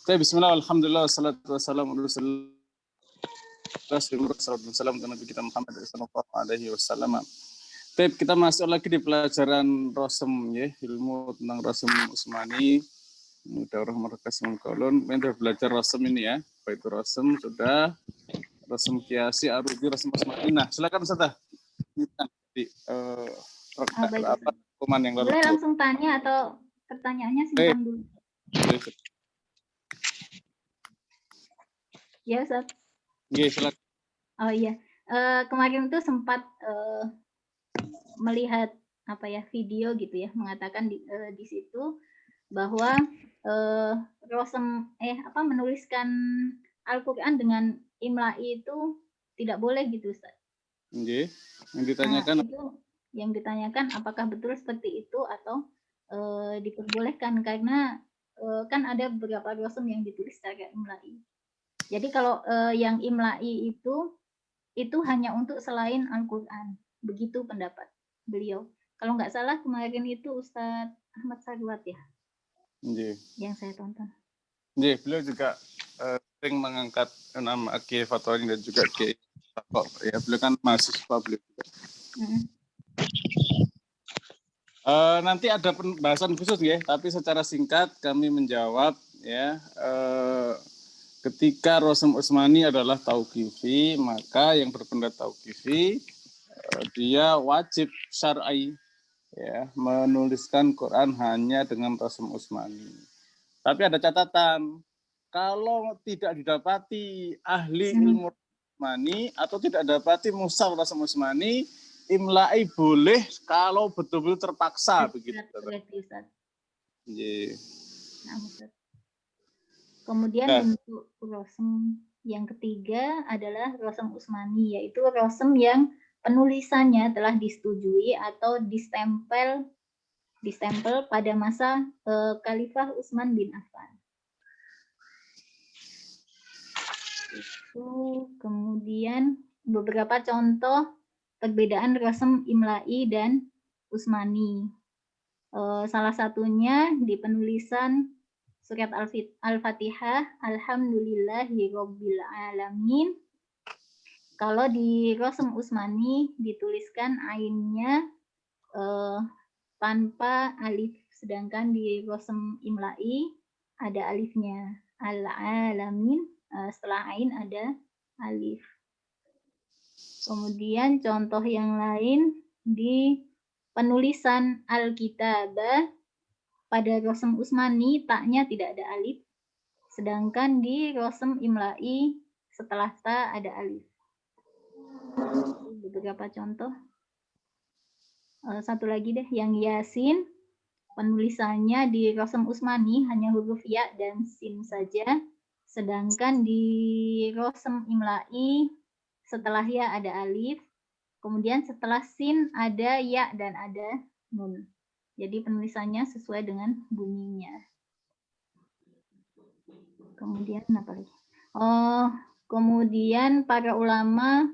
Bismillah, alhamdulillah, wassalatu wassalamu ala Rasulullah Nabi kita Muhammad sallallahu alaihi wasallam. Kita masuk lagi di pelajaran Rosem ya, ilmu tentang Rosem Usmani. Daurah Markasul Kolon, kita belajar Rosem ini ya. Baik itu Rosem sudah, Rosem Kiasi, Arudi, Rosem Usmani. Nah, silakan Ustaz. Di apa kuman yang lalu. Boleh langsung tanya atau pertanyaannya simpan dulu. Ya, Ustaz. Iya, silakan. Oh iya. Kemarin tuh sempat melihat video gitu ya, mengatakan di situ bahwa Rosem menuliskan Al-Qur'an dengan imla'i itu tidak boleh gitu, Ustaz. Oke. Yang ditanyakan itu yang ditanyakan apakah betul seperti itu atau diperbolehkan karena kan ada beberapa Rosem yang ditulis secara imla'i. Jadi kalau yang imla'i itu hanya untuk selain Al-Qur'an. Begitu pendapat beliau. Kalau nggak salah kemarin itu Ustadz Ahmad Sarwat ya. Yang saya tonton. Beliau juga sering mengangkat nama Kiai Fatwani dan juga Kiai Takok. Ya, beliau kan mahasiswa beliau juga. Nanti ada pembahasan khusus ya, tapi secara singkat kami menjawab ya. Ketika Rosem Usmani adalah tauqifi, maka yang berpendapat tauqifi dia wajib syar'i ya, menuliskan Quran hanya dengan Rosem Usmani. Tapi ada catatan, kalau tidak didapati ahli ilmu Usmani atau tidak dapati mushaf Rosem Usmani, imla'i boleh kalau betul-betul terpaksa begitu. Kemudian bentuk Rosem yang ketiga adalah Rosem Usmani, yaitu Rosem yang penulisannya telah disetujui atau distempel pada masa Khalifah Utsman bin Affan. Itu kemudian beberapa contoh perbedaan Rosem imla'i dan Utsmani. Salah satunya di penulisan surat Al-Fatihah, Alhamdulillahirabbil alamin. Kalau di Rosem Utsmani dituliskan ainnya tanpa alif, sedangkan di Rosem imla'i ada alifnya. Al-alamin, setelah ain ada alif. Kemudian contoh yang lain di penulisan Al-Kitabah pada Rosem Utsmani taknya tidak ada alif, sedangkan di Rosem imla'i setelah ta ada alif. Beberapa contoh. Satu lagi deh, yang Yasin penulisannya di Rosem Utsmani hanya huruf ya dan sin saja, sedangkan di Rosem imla'i setelah ya ada alif, kemudian setelah sin ada ya dan ada nun. Jadi penulisannya sesuai dengan bunyinya. Kemudian apa lagi? Kemudian para ulama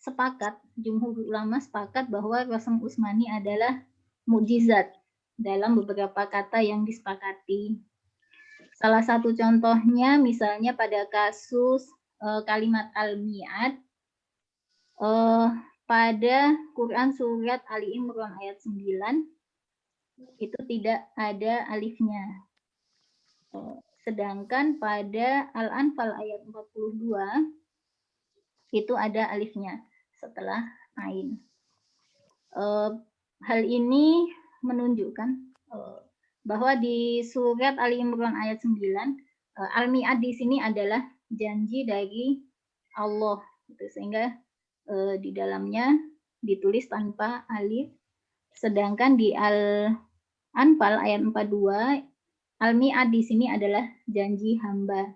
sepakat, jumhur ulama sepakat bahwa Rosem Utsmani adalah mukjizat dalam beberapa kata yang disepakati. Salah satu contohnya misalnya pada kasus kalimat al-mi'ad pada Quran surat Ali Imran ayat 9 itu tidak ada alifnya. Sedangkan pada Al-Anfal ayat 42 itu ada alifnya setelah ain. Hal ini menunjukkan bahwa di surat Ali Imran ayat 9 al-mi'ad di sini adalah janji dari Allah, gitu. Sehingga di dalamnya ditulis tanpa alif. Sedangkan di Al-Anfal ayat 42 al-mi'ad di sini adalah janji hamba.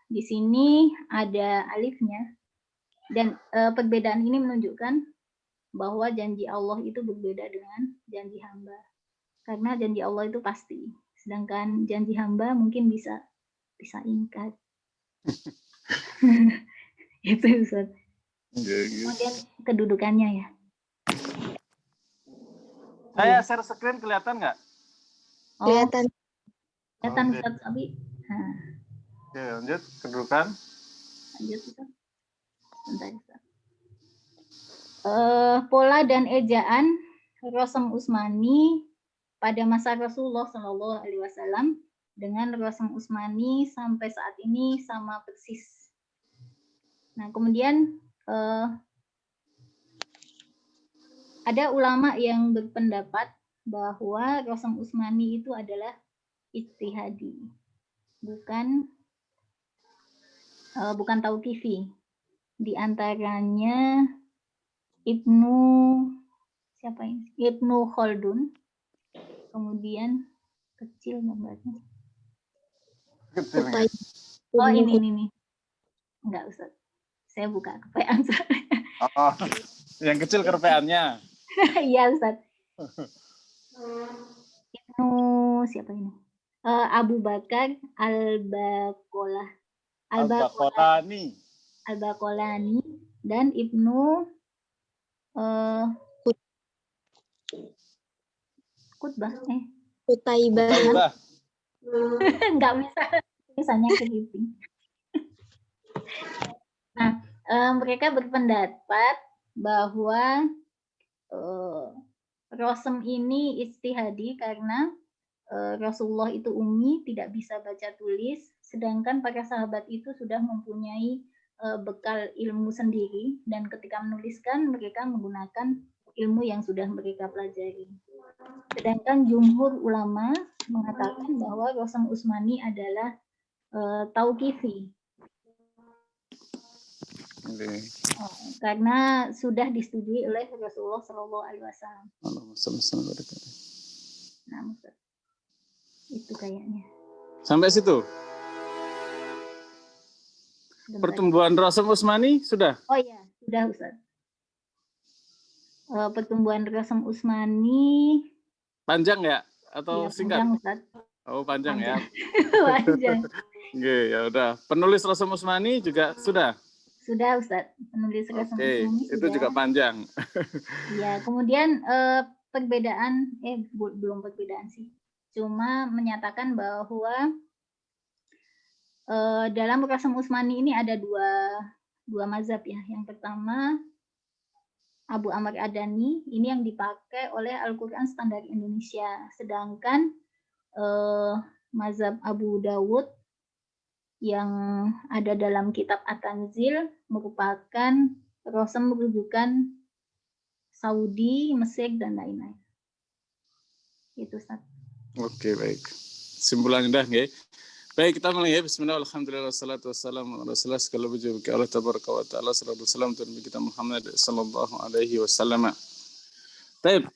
Di sini ada alifnya. Dan perbedaan ini menunjukkan bahwa janji Allah itu berbeda dengan janji hamba. Karena janji Allah itu pasti. Sedangkan janji hamba mungkin bisa ingkar. Itu Ustaz. Kemudian kedudukannya ya. Saya share screen kelihatan nggak? Oh, Kelihatan. kelihatan Oke. Ustaz Abi. Nah, Oke, lanjut kedudukan. lanjut Ustaz. Bentar Ustaz. Pola dan ejaan Rosem Usmani pada masa Rasulullah Shallallahu Alaihi Wasallam dengan Rosem Usmani sampai saat ini sama persis. Nah, kemudian ada ulama yang berpendapat bahwa Rosem Usmani itu adalah ijtihadi, bukan tauqifi. Di antaranya Ibnu Khaldun, kemudian kecil gambarnya. Kecilnya. Oh ini. Enggak Ustaz. Saya buka kepean. Oh, yang kecil kerpeannya. Iya Ustaz. Ibnu siapa ini? Abu Bakar Al-Baqolani dan Ibnu Kutaibah. Enggak bisa misalnya kepiting. Nah, mereka berpendapat bahwa Rosem ini ijtihadi karena Rasulullah itu ummi, tidak bisa baca tulis, sedangkan para sahabat itu sudah mempunyai bekal ilmu sendiri, dan ketika menuliskan mereka menggunakan ilmu yang sudah mereka pelajari. Sedangkan jumhur ulama mengatakan bahwa Rosem Usmani adalah tauqifi. Karena sudah disetujui oleh Rasulullah Shallallahu Alaihi Wasallam. Nah, itu kayaknya. Sampai situ. Pertumbuhan Rosem Usmani sudah? Oh iya, sudah Ustaz. Pertumbuhan Rosem Usmani panjang ya atau ya, singkat? Panjang Ustaz. Oh panjang. Ya. Panjang. Oke, ya udah. Penulis Rosem Usmani juga sudah? Sudah Ustaz. Penulis Rosem Usmani itu sudah. juga panjang. Ya, kemudian perbedaan belum perbedaan sih. Cuma menyatakan bahwa dalam Rosem Usmani ini ada dua mazhab ya. Yang pertama Abu Amr Adani, ini yang dipakai oleh Al-Quran Standar Indonesia. Sedangkan mazhab Abu Dawud yang ada dalam kitab At-Tanzil merupakan Rosem rujukan Saudi, Mesir, dan lain-lain. Itu Ustaz. Oke, baik. Simpulan indah, nggih. Baik, kita mulai ya. Bismillah, alhamdulillah, wassalatu wassalamu ala rasulillah, segala puji bagi Allah tabaraka wa ta'ala, sallallahu wasallam dan kita Muhammad sallallahu alaihi wasallam. Baik.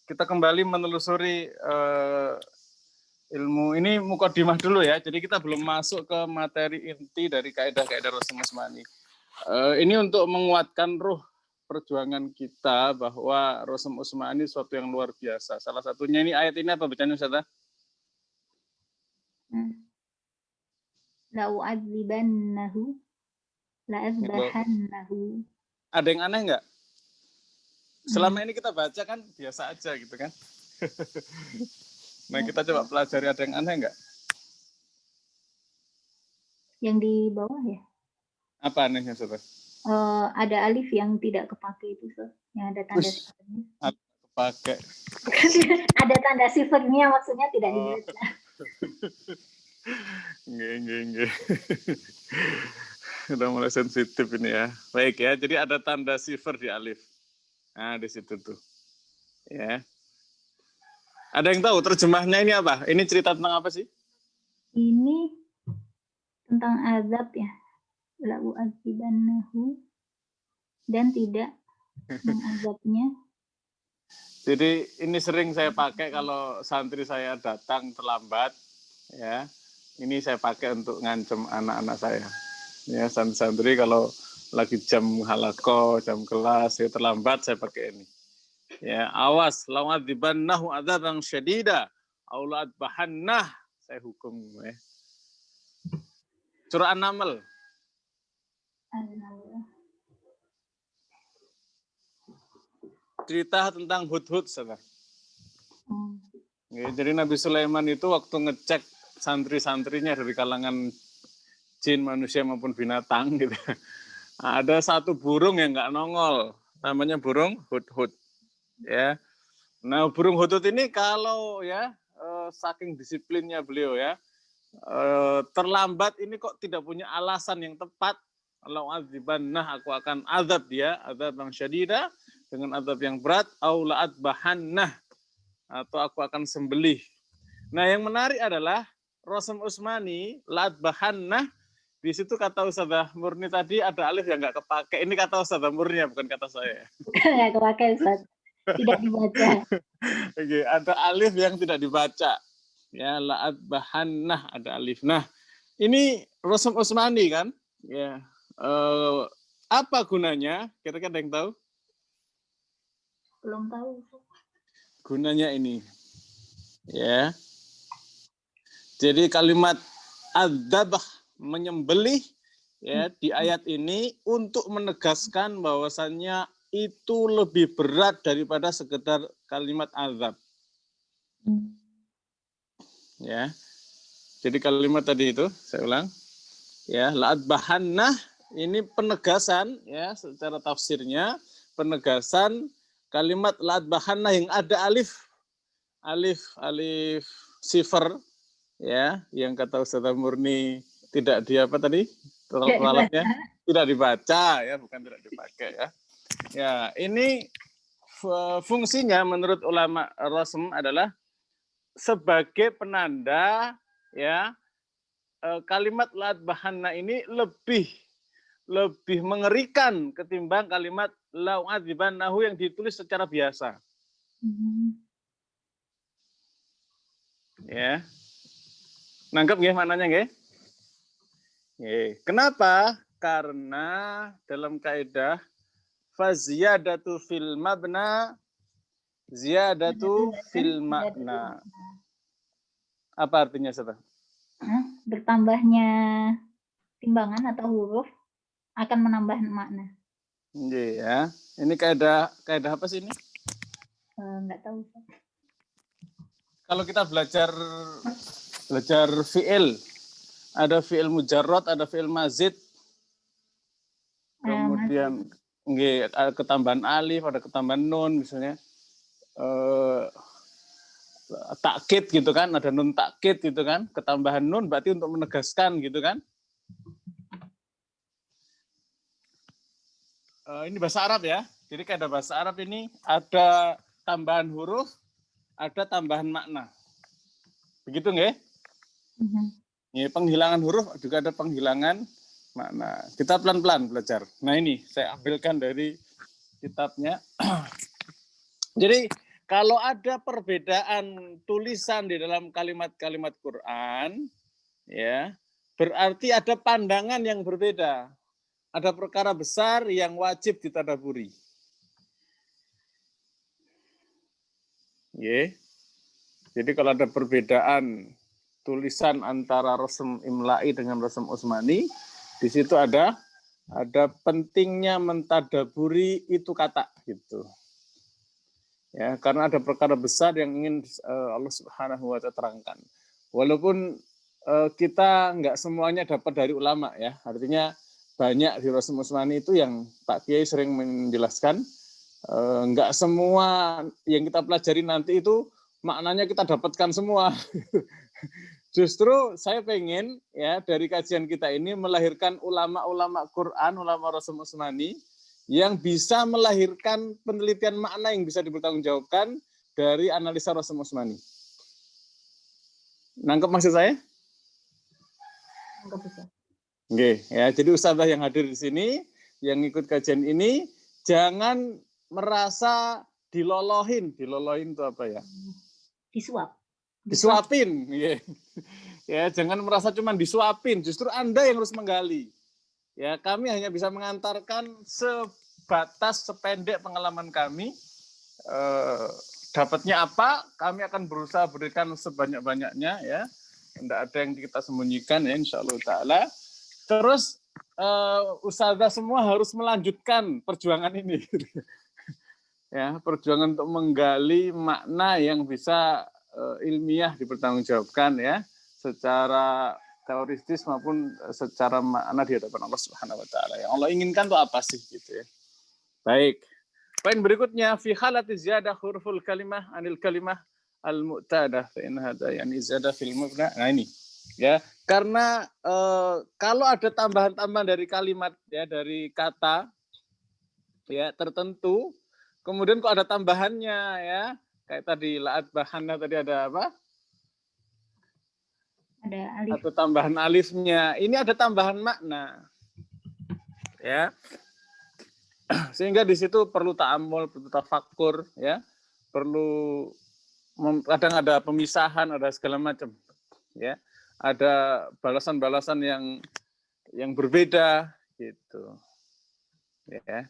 Kita kembali menelusuri ilmu ini mukadimah dulu ya. Jadi kita belum masuk ke materi inti dari kaidah-kaidah Rosem Usmani. Ini untuk menguatkan ruh perjuangan kita bahwa Rosem Usmani suatu yang luar biasa. Salah satunya ini ayat ini apa bacanya Ustaz? La'u'adzibannahu la'azbahannahu. Ada yang aneh nggak? Selama ini kita baca kan biasa aja gitu kan. Nah kita coba pelajari, ada yang aneh nggak? Yang di bawah ya? Apa anehnya Ustaz? Ada alif yang tidak kepake itu Ustaz. Yang ada tanda sifernya. Kepake. Ada tanda sifernya, maksudnya tidak dibaca. Nggak. Udah mulai sensitif ini ya. Baik ya, jadi ada tanda sifar di alif. Nah, di situ tuh. Ya. Ada yang tahu terjemahnya ini apa? Ini cerita tentang apa sih? Ini tentang azab ya. La'u'adzibannahu, dan tidak mengazabnya. Jadi ini sering saya pakai kalau santri saya datang terlambat, ya. Ini saya pakai untuk ngancem anak-anak saya. Ya, santri kalau lagi jam halaqah, jam kelas, saya terlambat, saya pakai ini. Ya, awas, la'u'adzibannahu adzaban syadida, aw la'adbahannah, saya hukum ya. Surah An-Naml. Cerita tentang hudhud, saudara. Jadi Nabi Sulaiman itu waktu ngecek santri-santrinya dari kalangan jin, manusia maupun binatang gitu. Ada satu burung yang nggak nongol, namanya burung hudhud. Ya, nah burung hudhud ini kalau ya saking disiplinnya beliau ya, terlambat ini kok tidak punya alasan yang tepat. Kalau azibannah, aku akan azab dia, azab yang syadida dengan azab yang berat, aulaat bahannah, atau aku akan sembelih. Nah yang menarik adalah Rosem Usmani, laat bahannah, di situ kata Ustazah Murni tadi ada alif yang nggak kepake. Ini kata Ustazah Murni, bukan kata saya. Nggak kepake, Ustaz. Tidak dibaca. Oke, ada alif yang tidak dibaca. Ya, laat bahannah ada alif. Nah, ini Rosem Usmani kan? Ya. Apa gunanya? Kira-kira ada yang tahu? Belum tahu. Gunanya ini. Ya. Jadi kalimat adzabah, menyembelih, ya di ayat ini untuk menegaskan bahwasannya itu lebih berat daripada sekedar kalimat azab. Ya. Jadi kalimat tadi itu saya ulang. Ya, la'at bahannah ini penegasan ya secara tafsirnya, penegasan kalimat la'at bahannah yang ada alif sifar ya, yang kata Ustazah Murni tidak di apa tadi ralatnya tidak dibaca ya, bukan tidak dipakai ya. Ya, ini fungsinya menurut ulama Rasm adalah sebagai penanda ya, kalimat la'at bahanna ini lebih mengerikan ketimbang kalimat la'u'adzibannahu yang ditulis secara biasa. Ya. Nangkep nggih maknanya nggih? Kenapa? Karena dalam kaidah faziyadatu fil mabna ziyadatu fil makna. Apa artinya, Ustaz? Bertambahnya timbangan atau huruf akan menambah makna. Iya, ini kaidah apa sih ini? Nggak tahu. Kalau kita belajar fi'il, ada fi'il mujarrad, ada fi'il mazid, kemudian ada ketambahan alif, ada ketambahan nun misalnya, takkid gitu kan, ada nun takkid gitu kan, ketambahan nun berarti untuk menegaskan gitu kan. Ini bahasa Arab ya, jadi kayak ada bahasa Arab ini ada tambahan huruf, ada tambahan makna. Begitu nggak? Ya, penghilangan huruf juga ada penghilangan makna. Kita pelan-pelan belajar. Nah ini saya ambilkan dari kitabnya. Jadi kalau ada perbedaan tulisan di dalam kalimat-kalimat Quran, ya berarti ada pandangan yang berbeda. Ada perkara besar yang wajib ditadaburi. Ya. Jadi kalau ada perbedaan tulisan antara Rasm Imla'i dengan Rasm Usmani, di situ ada pentingnya mentadaburi itu kata gitu. Ya, karena ada perkara besar yang ingin Allah Subhanahu wa ta'ala terangkan. Walaupun kita nggak semuanya dapat dari ulama ya, artinya banyak di Rasm Usmani itu yang Pak Kiai sering menjelaskan, nggak semua yang kita pelajari nanti itu maknanya kita dapatkan semua. Justru saya pengen ya dari kajian kita ini melahirkan ulama-ulama Quran, ulama Rasm Usmani yang bisa melahirkan penelitian makna yang bisa dipertanggungjawabkan dari analisa Rasm Usmani. Nangkep maksud saya? Nangkep bisa. Oke, ya. Jadi ustazah yang hadir di sini, yang ikut kajian ini, jangan merasa dilolohin. Dilolohin itu apa ya? Disuapin. Ya, jangan merasa cuma disuapin. Justru Anda yang harus menggali. Ya, kami hanya bisa mengantarkan sebatas sependek pengalaman kami. Dapatnya apa? Kami akan berusaha berikan sebanyak-banyaknya ya. Tidak ada yang kita sembunyikan ya, insyaallah taala. Terus ustazah semua harus melanjutkan perjuangan ini. Ya, perjuangan untuk menggali makna yang bisa ilmiah dipertanggungjawabkan ya, secara teoritis maupun secara makna di hadapan Allah Subhanahu wa taala. Yang Allah inginkan itu apa sih gitu ya. Baik. Poin berikutnya fi halati ziyadah huruful kalimah anil kalimah al-mu'tadah fa in hadza yani ziyadah fil mubna. Nah ini ya, karena kalau ada tambahan-tambahan dari kalimat ya, dari kata ya tertentu, kemudian kok ada tambahannya ya, kayak tadi la'at bahana tadi ada apa? Ada alif. Atau tambahan alifnya. Ini ada tambahan makna. Ya. Sehingga di situ perlu ta'ammul, perlu tafakkur ya. Perlu kadang ada pemisahan, ada segala macam. Ya. Ada balasan-balasan yang berbeda gitu. Ya.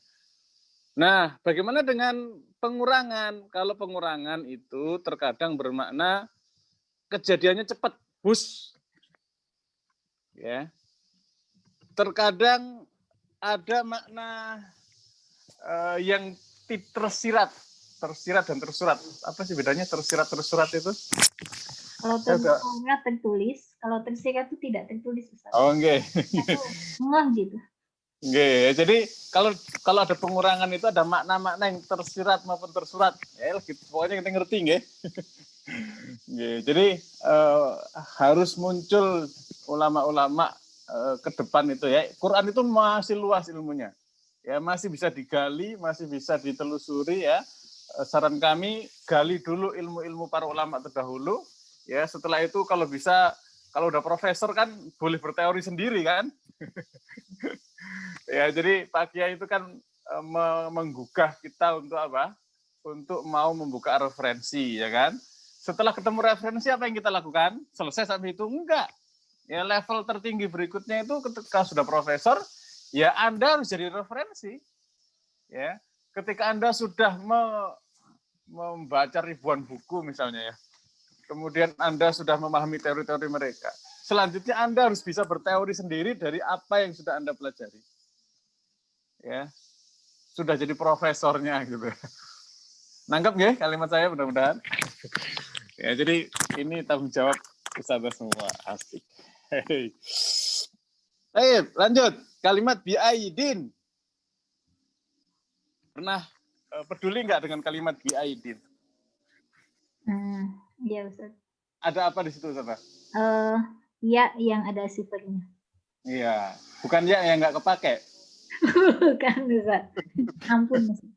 Nah, bagaimana dengan pengurangan? Kalau pengurangan itu terkadang bermakna kejadiannya cepat, bus. Ya. Terkadang ada makna yang tersirat dan tersurat. Apa sih bedanya tersirat tersurat itu? Kalau tersirat tertulis, kalau tersirat itu tidak tertulis, Ustaz. Oh, enggak. Ngeh gitu. Oke, jadi kalau ada pengurangan itu ada makna-makna yang tersirat maupun tersurat. Ya, gitu. Pokoknya kita ngerti, nggih. Jadi harus muncul ulama-ulama ke depan itu ya. Quran itu masih luas ilmunya. Ya, masih bisa digali, masih bisa ditelusuri ya. Saran kami gali dulu ilmu-ilmu para ulama terdahulu. Ya, setelah itu kalau bisa, kalau udah profesor kan boleh berteori sendiri kan. Ya, jadi Pak Kiai itu kan menggugah kita untuk apa? Untuk mau membuka referensi, ya kan? Setelah ketemu referensi apa yang kita lakukan? Selesai sampai itu? Enggak. Ya, level tertinggi berikutnya itu ketika sudah profesor, ya Anda harus jadi referensi. Ya, ketika Anda sudah membaca ribuan buku misalnya ya, kemudian Anda sudah memahami teori-teori mereka. Selanjutnya Anda harus bisa berteori sendiri dari apa yang sudah Anda pelajari. Ya, sudah jadi profesornya gitu. Nangkep nggih kalimat saya mudah-mudahan. Ya, jadi ini tanggung jawab ustadzah semua. Asik. Baik, lanjut. Kalimat biaidin. Pernah peduli nggak dengan kalimat biaidin? Iya, Ustaz. Ada apa di situ, Ustaz? Ya, yang ada sifatnya. Iya, bukan ya yang nggak kepake. Bukan, Ustaz. Ampun, Ustaz.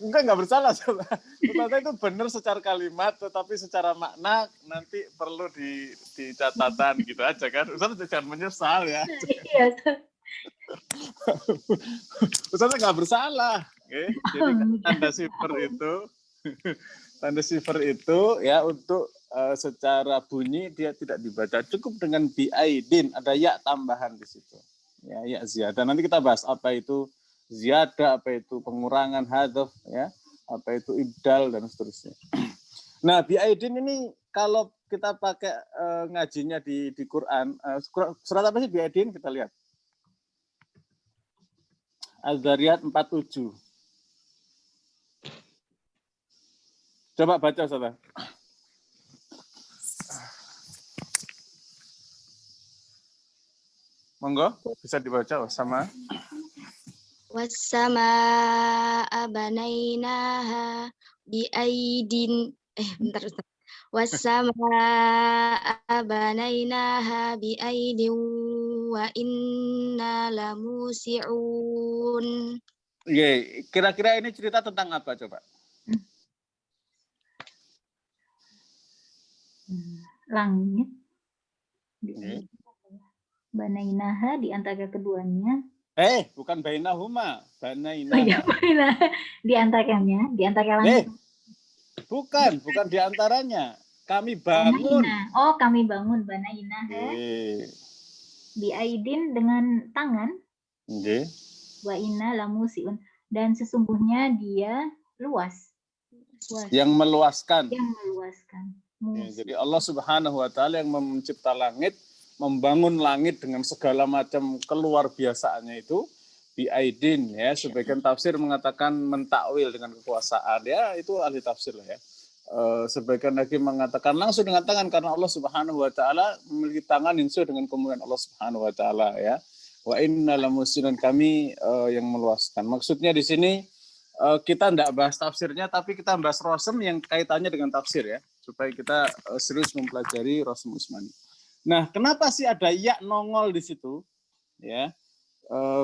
Enggak bersalah. Ternyata itu benar secara kalimat, tetapi secara makna nanti perlu di catatan gitu aja kan. Ustaz jangan menyesal ya. Iya, Ustaz. Ustaz nggak bersalah. Okay? Jadi tanda sifar itu ya untuk secara bunyi dia tidak dibaca, cukup dengan biaidin, ada ya tambahan di situ. Ya ziyadah. Nanti kita bahas apa itu ziyadah, apa itu pengurangan hadzaf ya, apa itu ibdal dan seterusnya. Nah, biaidin ini kalau kita pakai ngajinya di Quran, surat apa sih biaidin? Kita lihat. Az-Zariyat 47. Coba baca, Ustaz. Monggo, bisa dibaca sama. Wassama'a banainaha biaidin bentar Ustaz. Wassama'a banainaha biaidin wa inna lamusi'un. Kira-kira ini cerita tentang apa coba? Langit. Banainaha di antara keduanya. Bukan bainahuma, banainaha. Oh iya, di antaranya, di antara langit. Bukan di antaranya. Kami bangun. Oh, kami bangun banainaha. Biaidin dengan tangan. Wa inna lamusiun, dan sesungguhnya dia luas. Yang meluaskan. Ya, jadi Allah Subhanahu wa taala yang mencipta langit, membangun langit dengan segala macam keluar biasaannya itu biaidin ya. Sebagian tafsir mengatakan mentakwil dengan kekuasaan ya, itu ahli tafsir lah ya. Sebagian lagi mengatakan langsung dengan tangan karena Allah Subhanahu wa taala memiliki tangan yang sesuai dengan kemuliaan Allah Subhanahu wa taala ya. Wa inna lamusinan, kami yang meluaskan. Maksudnya di sini kita tidak bahas tafsirnya, tapi kita bahas rosem yang kaitannya dengan tafsir ya, supaya kita serius mempelajari rosem Usmani. Nah, kenapa sih ada ya nongol di situ? Ya,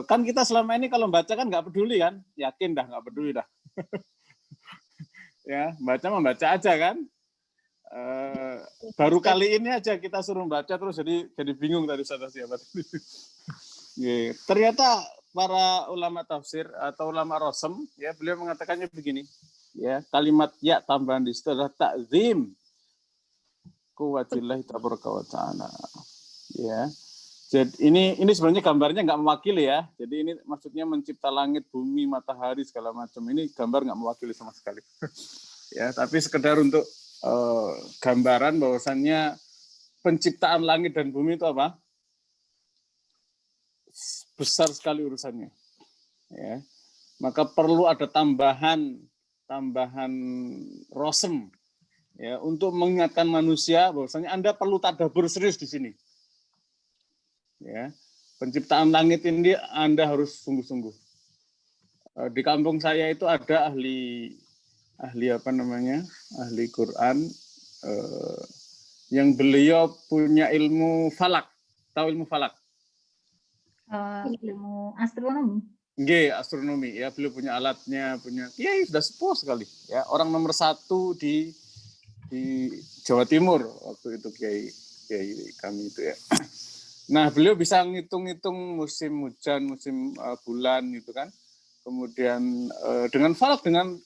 kan kita selama ini kalau baca kan nggak peduli kan, yakin dah nggak peduli dah. Ya, membaca aja kan. Baru kali ini aja kita suruh baca terus jadi bingung tadi siapa tadi. Ternyata para ulama tafsir atau ulama rosem ya, beliau mengatakannya begini ya, kalimat ya tambahan di situ adalah ta'zim quwwatillahi tabaraka wa ta'ala ya. Jadi ini sebenarnya gambarnya nggak mewakili ya. Jadi ini maksudnya mencipta langit, bumi, matahari segala macam. Ini gambar nggak mewakili sama sekali. Ya, tapi sekedar untuk gambaran bahwasannya penciptaan langit dan bumi itu apa? Besar sekali urusannya. Ya. Maka perlu ada tambahan rosem ya untuk mengingatkan manusia bahwasanya Anda perlu tadabbur serius di sini. Ya, penciptaan langit ini Anda harus sungguh-sungguh. Di kampung saya itu ada ahli ahli Quran yang beliau punya ilmu falak. Tahu ilmu falak? Ilmu astronomi. Astronomi ya, beliau punya alatnya, ya sudah sepuh sekali ya, orang nomor 1 di Jawa Timur waktu itu kiai kami itu ya. Nah, beliau bisa ngitung-ngitung musim hujan, musim bulan gitu kan. Kemudian dengan falak, dengan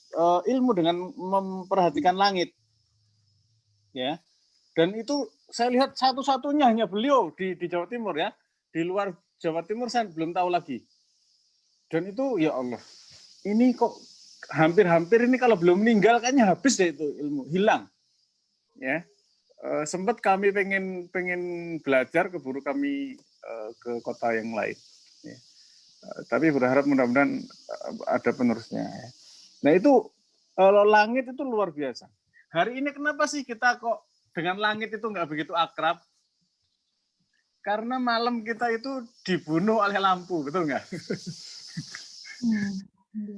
ilmu, dengan memperhatikan langit. Ya. Dan itu saya lihat satu-satunya hanya beliau di Jawa Timur ya. Di luar Jawa Timur saya belum tahu lagi. Dan itu ya Allah, ini kok hampir-hampir ini kalau belum meninggal kayaknya habis deh itu ilmu, hilang. Ya. Sempat kami pengen belajar, keburu kami ke kota yang lain. Ya. Tapi berharap mudah-mudahan ada penerusnya. Ya. Nah itu langit itu luar biasa. Hari ini kenapa sih kita kok dengan langit itu nggak begitu akrab? Karena malam kita itu dibunuh oleh lampu, betul nggak?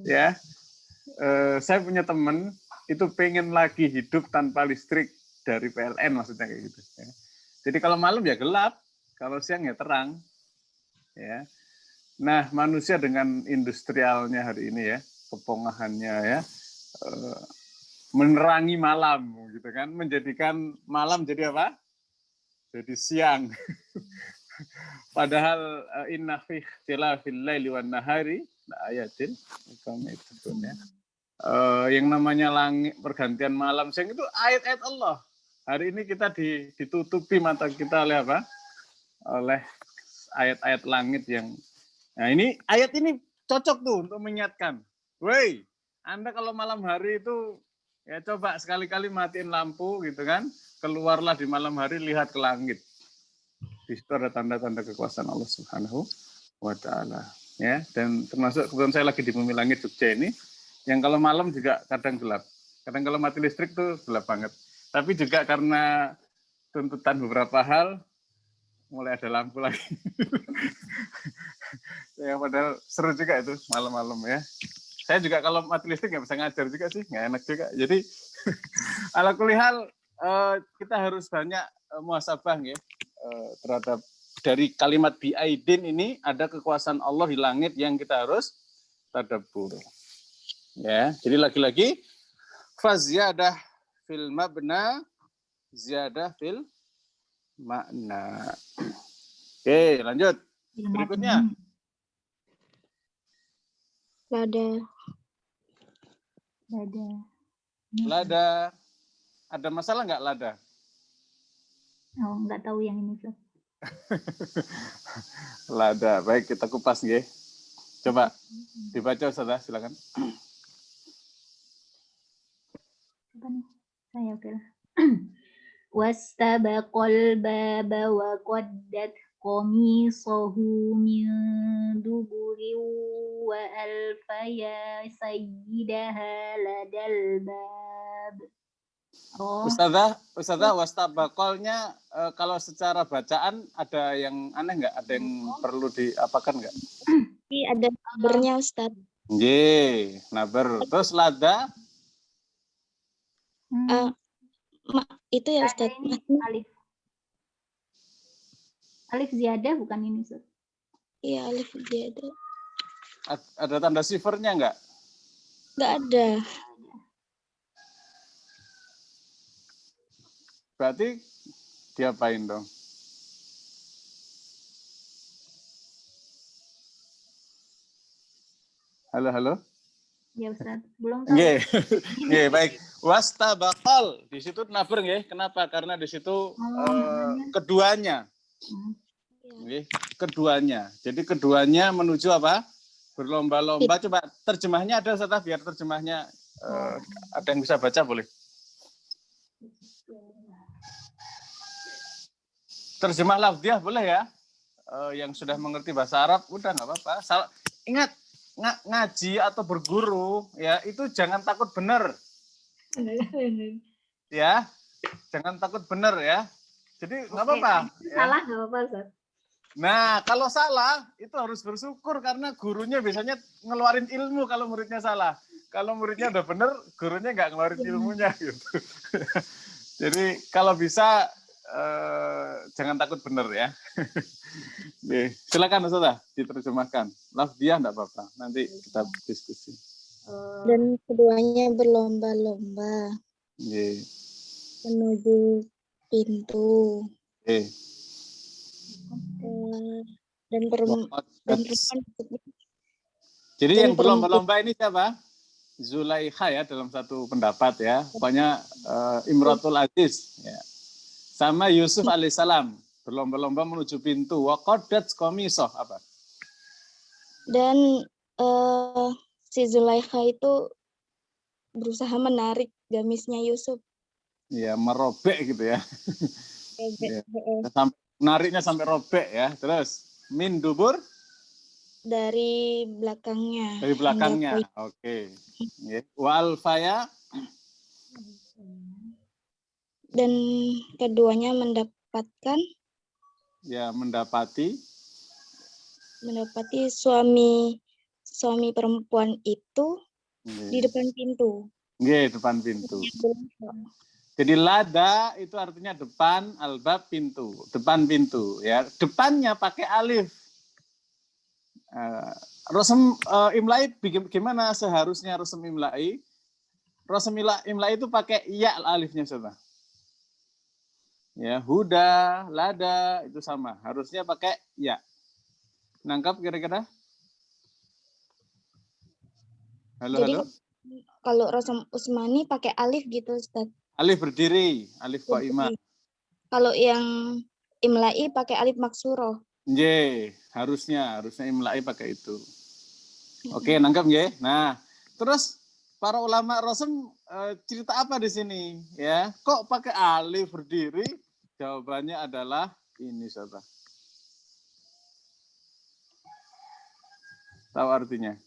Ya, saya punya teman itu pengen lagi hidup tanpa listrik dari PLN, maksudnya kayak gitu. Ya. Jadi kalau malam ya gelap, kalau siang ya terang. Ya. Nah, manusia dengan industrialnya hari ini ya, kepongahannya ya, menerangi malam gitu kan, menjadikan malam jadi apa? Jadi siang. Padahal inna fi ikhtilafil laili wan nahari ayatin ya. Yang namanya langit, pergantian malam siang itu ayat-ayat Allah. Hari ini kita ditutupi mata kita oleh apa? Oleh ayat-ayat langit yang. Nah, ini ayat ini cocok tuh untuk mengingatkan. Woi, Anda kalau malam hari itu ya coba sekali-kali matiin lampu gitu kan. Keluarlah di malam hari, lihat ke langit. Di situ ada tanda-tanda kekuasaan Allah Subhanahu wa taala. Ya, dan termasuk kebetulan saya lagi di Bumi Langit Jogja ini, yang kalau malam juga kadang gelap. Kadang kalau mati listrik tuh gelap banget. Tapi juga karena tuntutan beberapa hal, mulai ada lampu lagi. Ya, padahal seru juga itu malam-malam ya. Saya juga kalau mati listrik nggak bisa ngajar juga sih, nggak enak juga. Jadi ala kulihal kita harus banyak muhasabah ya terhadap dari kalimat bi'aidin ini ada kekuasaan Allah di langit yang kita harus tadabbur. Ya, jadi lagi-lagi faziyadah fil mabna, ziyadah fil makna. Oke, lanjut. Berikutnya. Lada. Ada masalah nggak lada? Oh, nggak tahu yang ini, Prof. Lada. Baik, kita kupas nggih. Coba dibaca Ustazah, silakan. Apa nih? Saya oke lah. Wastabaqal baba wa qaddat qamisahu min duburi wa alfaya sayyidaha ladal bab. Oh, Ustazah wastabaqolnya kalau secara bacaan ada yang aneh nggak? Ada yang perlu diapakan nggak? Tapi ada bernya Ustaz. Nggih, naber. Terus lada? hmm, Itu ya ada Ustaz. ini alif. Alif ziyadah bukan ini, Ustaz. Iya, alif dia ada. Ada tanda sifernya nggak? Nggak ada. Berarti diapain dong? Halo. Ya Ustaz, belum tahu. Nggih. Nggih, baik. Wastabaqal. Di situ naber nggih. Kenapa? Karena di situ maknanya. keduanya. Nggih, keduanya. Jadi keduanya menuju apa? Berlomba-lomba. Coba terjemahnya ada Ustaz, biar terjemahnya ada yang bisa baca boleh. Terjemah lafziah boleh ya? Yang sudah mengerti bahasa Arab udah nggak apa-apa. Ingat ngaji atau berguru ya itu jangan takut benar. Ya, jangan takut benar ya. Jadi nggak apa-apa. Salah nggak apa-apa Ustaz. Nah, kalau salah itu harus bersyukur karena gurunya biasanya ngeluarin ilmu kalau muridnya salah. Kalau muridnya udah benar, gurunya nggak ngeluarin ilmunya gitu. Jadi kalau bisa jangan takut benar ya. Silakan Ustazah diterjemahkan. Lafziah enggak apa-apa. Nanti kita diskusi. Dan keduanya berlomba-lomba menuju pintu. Dan perempuan. Jadi yang berlomba-lomba ini siapa? Zulaikha ya dalam satu pendapat ya. Pokoknya Imratul Aziz ya. Sama Yusuf alaihissalam berlomba-lomba menuju pintu. Wa qaddat qamisoh apa? Dan si Zulaikha itu berusaha menarik gamisnya Yusuf. Ya, merobek gitu ya. Ya. Nariknya sampai robek ya. Terus min dubur dari belakangnya. Dari belakangnya. Oke. Wa alfaya dan keduanya mendapati suami perempuan itu di depan pintu. Depan pintu. Jadi lada itu artinya depan, albab pintu, depan pintu ya. Depannya pakai alif. Rosem imlai gimana seharusnya rosem imlai? Rosem imlai itu pakai ya alifnya coba. Ya, huda, lada itu sama. Harusnya pakai ya. Nangkap kira-kira? Halo. Kalau Rosem Usmani pakai alif gitu, Ustaz. Alif berdiri, alif qaimah. Kalau yang imlai pakai alif maksuroh. Harusnya imlai pakai itu. Oke, nangkap nggih. Nah, terus para ulama Rosem cerita apa di sini ya? Kok pakai alif berdiri? Jawabannya adalah ini, saudara. Tahu artinya?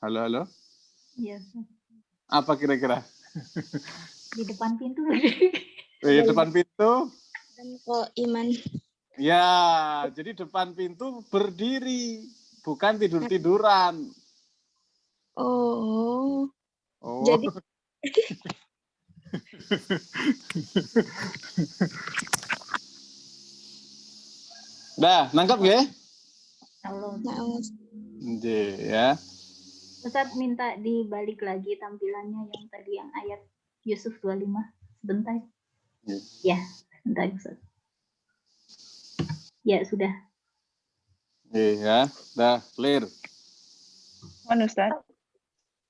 Halo. Iya. Apa kira-kira? Di depan pintu. Di depan pintu. Dan kok iman. Ya, jadi depan pintu berdiri, bukan tidur-tiduran. Oh. Jadi Dah, nangkap ya? Ya. Ustaz minta dibalik lagi tampilannya yang tadi yang ayat Yusuf 25 sebentar. Ya, sebentar Ustaz. Ya, sudah. Iya, dah clear. Ustaz.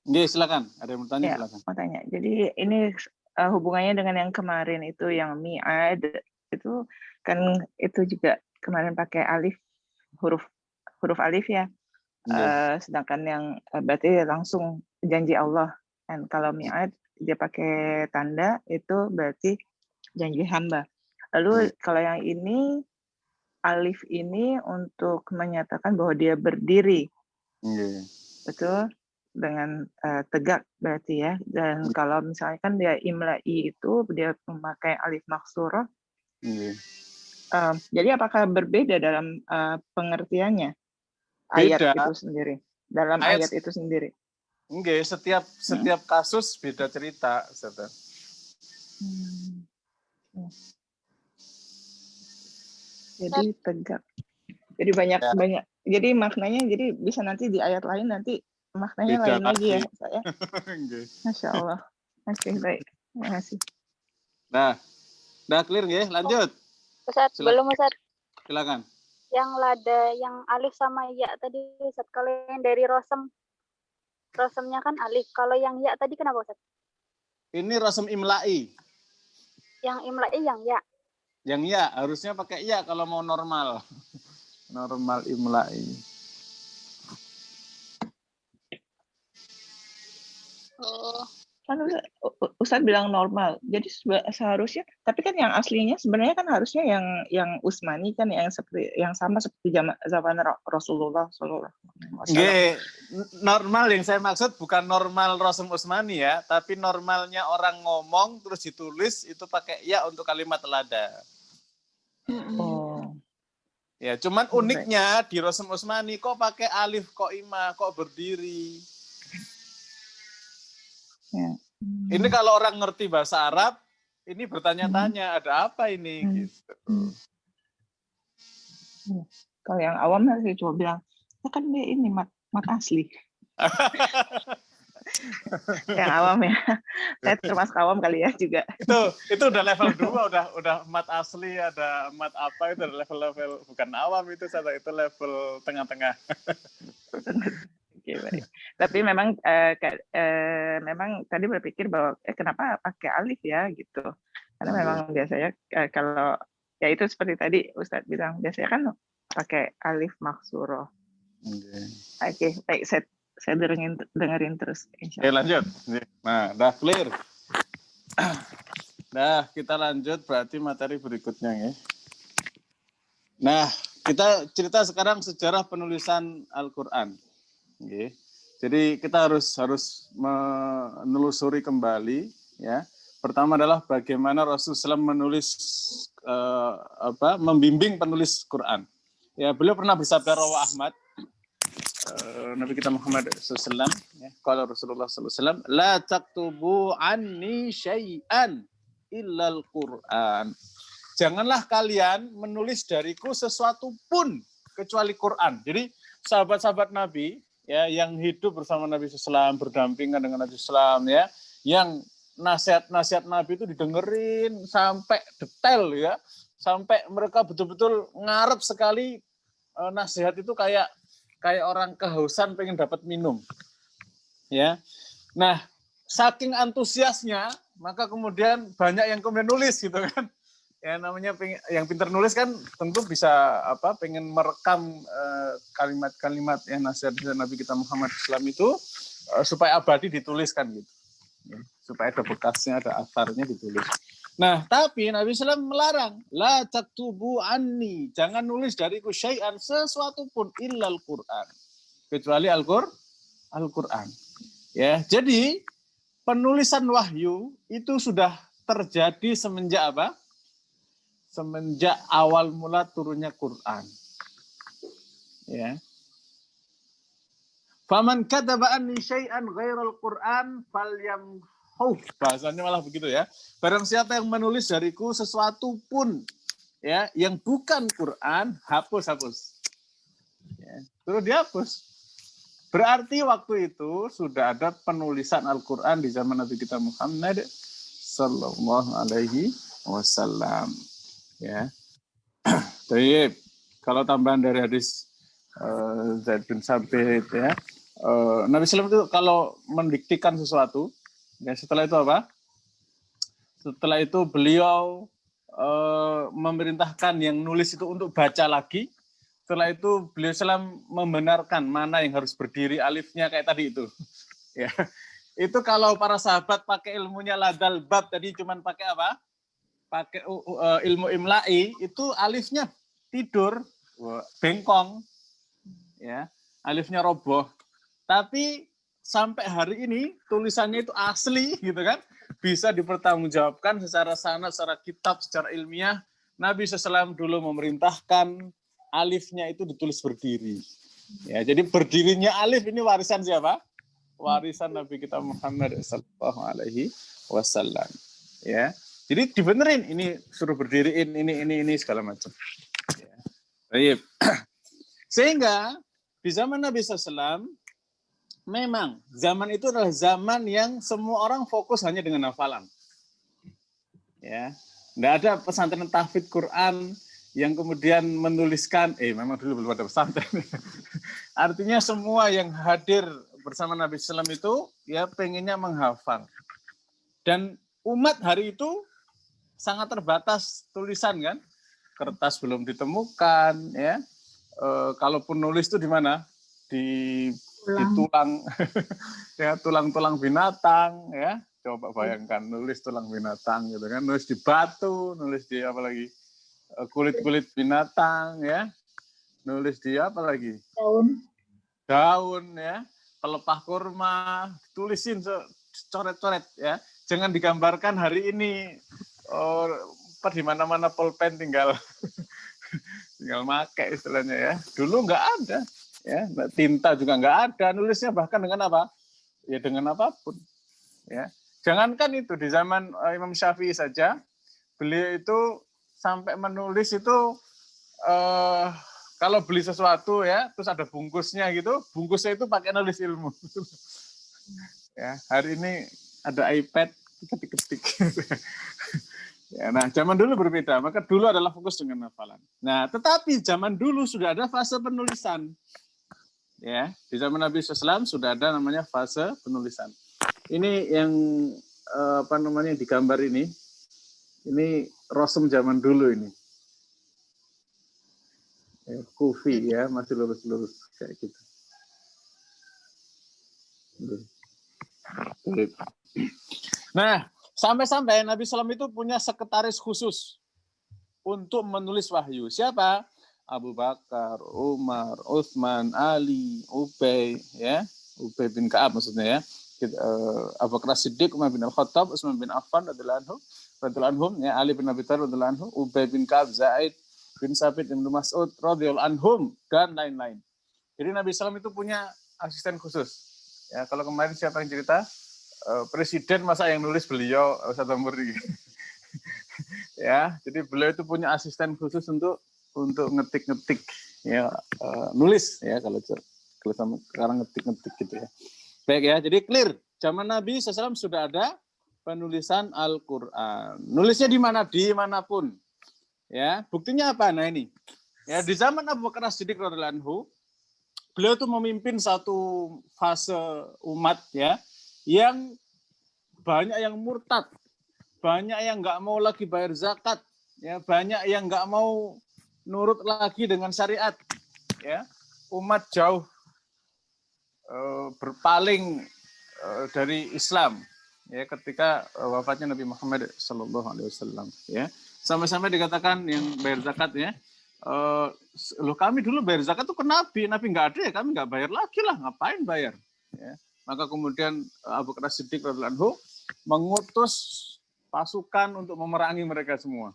Silakan. Ada yang bertanya, silakan. Mau tanya. Jadi ini hubungannya dengan yang kemarin itu yang mi'ad itu kan itu juga kemarin pakai alif huruf alif ya. Sedangkan yang berarti langsung janji Allah. Dan kalau mi'ad dia pakai tanda itu berarti janji hamba. Lalu kalau yang ini alif ini untuk menyatakan bahwa dia berdiri. Betul? tegak berarti ya. Dan kalau misalnya kan dia imla'i itu dia memakai alif maksurah. Jadi apakah berbeda dalam pengertiannya ayat Beda. itu sendiri? Dalam ayat itu sendiri? Enggak, setiap kasus beda cerita, Ustaz. Jadi tegak. Jadi banyak. Jadi maknanya jadi bisa nanti di ayat lain nanti maknanya Beda lain lagi ya, saya. Masya Allah. Oke, baik. Terima kasih. Nah, udah clear nggih? Lanjut. Ustaz, belum Ustaz. Silakan. Yang lada, yang alif sama ya tadi Ustaz. Kalau yang dari rosemnya kan alif. Kalau yang ya tadi kenapa Ustaz? Ini rosem imla'i. Yang imla'i yang ya. Yang ya, harusnya pakai ya kalau mau normal. Normal imla'i. Oh. Kan Ustaz bilang normal. Jadi seharusnya, tapi kan yang aslinya sebenarnya kan harusnya yang Utsmani kan yang sama seperti zaman Rasulullah sallallahu alaihi wasallam. Normal yang saya maksud bukan normal Rosem Utsmani ya, tapi normalnya orang ngomong terus ditulis itu pakai ya untuk kalimat lada. Oh. Ya, cuman uniknya di Rosem Utsmani kok pakai alif qaimah, kok berdiri. Ya. Ini kalau orang ngerti bahasa Arab, ini bertanya-tanya ada apa ini gitu. Kalau yang awam sih cuma bilang, ya kan dia ini mat asli. Yang awam ya. Saya termasuk awam kali ya juga. Itu udah level 2, udah mat asli, ada mat apa, itu level bukan awam itu level tengah-tengah. Oke, baik. Tapi memang tadi berpikir bahwa kenapa pakai alif ya gitu. Karena memang biasanya kalau ya itu seperti tadi Ustadz bilang biasanya kan pakai alif maksurah. Oke, baik, saya dengerin terus. Oke, lanjut. Nah, udah clear. Nah, kita lanjut berarti materi berikutnya ya. Nah, kita cerita sekarang sejarah penulisan Al-Qur'an. Okay. Jadi kita harus menelusuri kembali ya. Pertama adalah bagaimana Rasulullah SAW menulis membimbing penulis Quran. Ya, beliau pernah bersabda rawi Ahmad Nabi kita Muhammad SAW ya, kalau Rasulullah SAW la taktubu anni syai'an illal Quran. Janganlah kalian menulis dariku sesuatu pun kecuali Quran. Jadi sahabat-sahabat Nabi ya yang hidup bersama Nabi SAW, berdampingan dengan Nabi SAW ya, yang nasihat-nasihat Nabi itu didengerin sampai detail ya, sampai mereka betul-betul ngarep sekali nasihat itu kayak orang kehausan pengen dapat minum. Ya. Nah, saking antusiasnya, maka kemudian banyak yang kemudian nulis gitu kan. Ya namanya yang pintar nulis kan tentu bisa pengen merekam kalimat-kalimat yang nasihat Nabi kita Muhammad SAW itu supaya abadi dituliskan gitu. Ya, supaya ada bekasnya, ada asarnya ditulis. Nah, tapi Nabi SAW melarang, la taktubu anni, jangan nulis dariku syai'an, sesuatu pun illal Qur'an, kecuali Al-Qur'an. Ya, jadi penulisan wahyu itu sudah terjadi semenjak apa? Semenjak awal mula turunnya Quran. Ya. Faman kataba anni syai'an ghairal Qur'an falyamhu. Bahasanya malah begitu ya. Barang siapa yang menulis dariku sesuatu pun ya yang bukan Quran, hapus. Ya, terus dihapus. Berarti waktu itu sudah ada penulisan Al-Qur'an di zaman Nabi kita Muhammad sallallahu alaihi wasallam. Ya. Jadi kalau tambahan dari hadis Zaid bin Sabit ya, Nabi SAW itu kalau mendiktikan sesuatu, ya setelah itu apa? Setelah itu beliau memerintahkan yang nulis itu untuk baca lagi. Setelah itu beliau SAW membenarkan mana yang harus berdiri alifnya kayak tadi itu. Ya. Itu kalau para sahabat pakai ilmunya ladal bab tadi cuman pakai apa? Pakai ilmu imla'i itu alifnya tidur, bengkong, ya, alifnya roboh. Tapi sampai hari ini tulisannya itu asli gitu kan, bisa dipertanggungjawabkan secara sanad, secara kitab, secara ilmiah. Nabi SAW dulu memerintahkan alifnya itu ditulis berdiri. Ya, jadi berdirinya alif ini warisan siapa? Warisan Nabi kita Muhammad sallallahu alaihi wasallam. Ya. Jadi dibenerin, ini suruh berdiriin ini segala macam. Ya. Baik. Sehingga di zaman Nabi SAW memang zaman itu adalah zaman yang semua orang fokus hanya dengan hafalan. Ya. Nggak ada pesantren tahfidz Quran yang kemudian menuliskan, memang dulu belum ada pesantren. Artinya semua yang hadir bersama Nabi SAW itu ya pengennya menghafal. Dan umat hari itu sangat terbatas tulisan kan, kertas belum ditemukan ya. Kalaupun nulis itu di mana? Di tulang, ya tulang-tulang binatang ya. Coba bayangkan nulis tulang binatang gitu kan, nulis di batu, nulis di apa lagi? Kulit-kulit binatang ya, nulis di apa lagi? Daun ya, pelepah kurma, tulisin coret-coret ya. Jangan digambarkan hari ini di mana-mana pulpen tinggal make istilahnya ya. Dulu nggak ada ya, tinta juga nggak ada, nulisnya bahkan dengan apa? Ya dengan apapun ya. Jangankan itu di zaman Imam Syafi'i saja, beliau itu sampai menulis itu kalau beli sesuatu ya, terus ada bungkusnya gitu, bungkusnya itu pakai nulis ilmu. Ya, hari ini ada iPad, ketik-ketik. Ya, nah, zaman dulu berbeda, maka dulu adalah fokus dengan hafalan. Nah, tetapi zaman dulu sudah ada fase penulisan. Ya, di zaman Nabi SAW sudah ada namanya fase penulisan. Ini yang digambar ini Rasul zaman dulu ini. Ya, Kufi ya, masih lurus-lurus kayak gitu. Nah, sampai-sampai Nabi SAW itu punya sekretaris khusus untuk menulis wahyu. Siapa? Abu Bakar, Umar, Utsman, Ali, Ubay, ya, Ubay bin Ka'ab maksudnya ya. Abu Bakar Siddiq, Umar bin Al-Khattab, Utsman bin Affan radhiyallahu anhum, ya, Ali bin Abi Thalib radhiyallahu anhu, Ubay bin Ka'ab, Zaid bin Sabit, Ibnu Mas'ud radhiyallahu anhum, dan lain-lain. Jadi Nabi SAW itu punya asisten khusus. Ya, kalau kemarin siapa yang cerita? Presiden masa yang nulis beliau Ustaz Murni. Ya, jadi beliau itu punya asisten khusus untuk ngetik-ngetik ya, nulis ya, kalau sekarang ngetik-ngetik gitu ya. Baik ya, jadi clear. Zaman Nabi SAW sudah ada penulisan Al-Qur'an. Nulisnya di mana? Dimanapun. Ya, buktinya apa? Nah ini. Ya, di zaman Abu Bakar Siddiq radhiyallahu anhu, beliau itu memimpin satu fase umat ya, yang banyak yang murtad, banyak yang nggak mau lagi bayar zakat, ya, banyak yang nggak mau nurut lagi dengan syariat, ya, umat jauh berpaling dari Islam, ya, ketika wafatnya Nabi Muhammad SAW, ya, sampai-sampai dikatakan yang bayar zakat, ya, loh kami dulu bayar zakat tuh ke Nabi nggak ada ya, kami nggak bayar lagi lah, ngapain bayar, ya. Maka kemudian Abu Bakar Siddiq radhiyallahu anhu mengutus pasukan untuk memerangi mereka semua,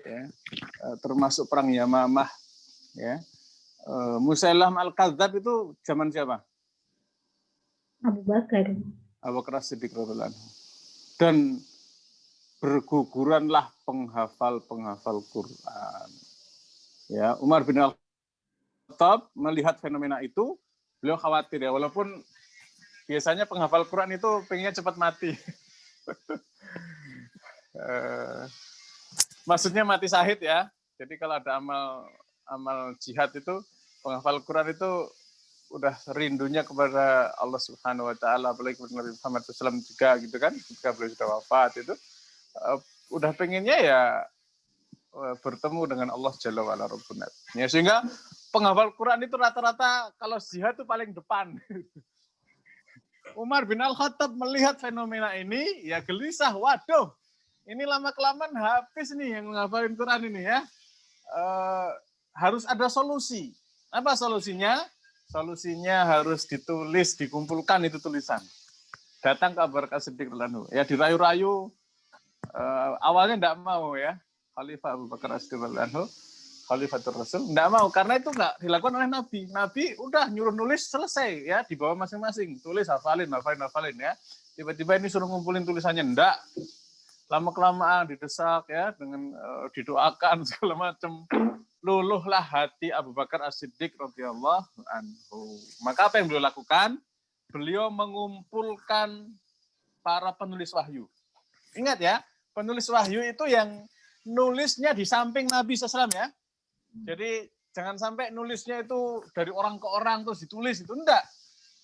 ya, termasuk perang Yamamah, ya. Musailam al-Kadzab itu zaman siapa? Abu Bakar. Abu Bakar Siddiq radhiyallahu anhu. Dan berguguranlah penghafal Quran. Ya, Umar bin Al-Khattab melihat fenomena itu, beliau khawatir ya, walaupun biasanya penghafal Quran itu pengennya cepat mati. Maksudnya mati syahid ya. Jadi kalau ada amal jihad itu, penghafal Quran itu udah rindunya kepada Allah Subhanahu wa taala, apalagi kepada Nabi Muhammad SAW juga gitu kan, ketika beliau sudah wafat itu udah pengennya ya bertemu dengan Allah Jalla wa Ala Rabbuna. Ya, sehingga penghafal Quran itu rata-rata kalau jihad itu paling depan. Umar bin Al-Khattab melihat fenomena ini, ya gelisah, waduh, ini lama-kelamaan habis nih yang menghafalin Quran ini ya. Harus ada solusi. Apa solusinya? Solusinya harus ditulis, dikumpulkan itu tulisan. Datang ke Abu Bakar As-Siddiq radhiyallahu anhu. Ya dirayu-rayu, awalnya tidak mau ya. Khalifah Abu Bakar As-Siddiq radhiyallahu anhu, Khalifatul Rasul, tidak mau karena itu nggak dilakukan oleh Nabi. Nabi udah nyuruh nulis selesai ya, di bawah masing-masing. Tulis, hafalin ya. Tiba-tiba ini suruh ngumpulin tulisannya, enggak. Lama-kelamaan didesak ya, dengan didoakan segala macam. Luluhlah hati Abu Bakar As-Siddiq radhiyallahu anhu. Maka apa yang beliau lakukan? Beliau mengumpulkan para penulis wahyu. Ingat ya, penulis wahyu itu yang nulisnya di samping Nabi SAW ya. Jadi jangan sampai nulisnya itu dari orang ke orang terus ditulis, itu enggak.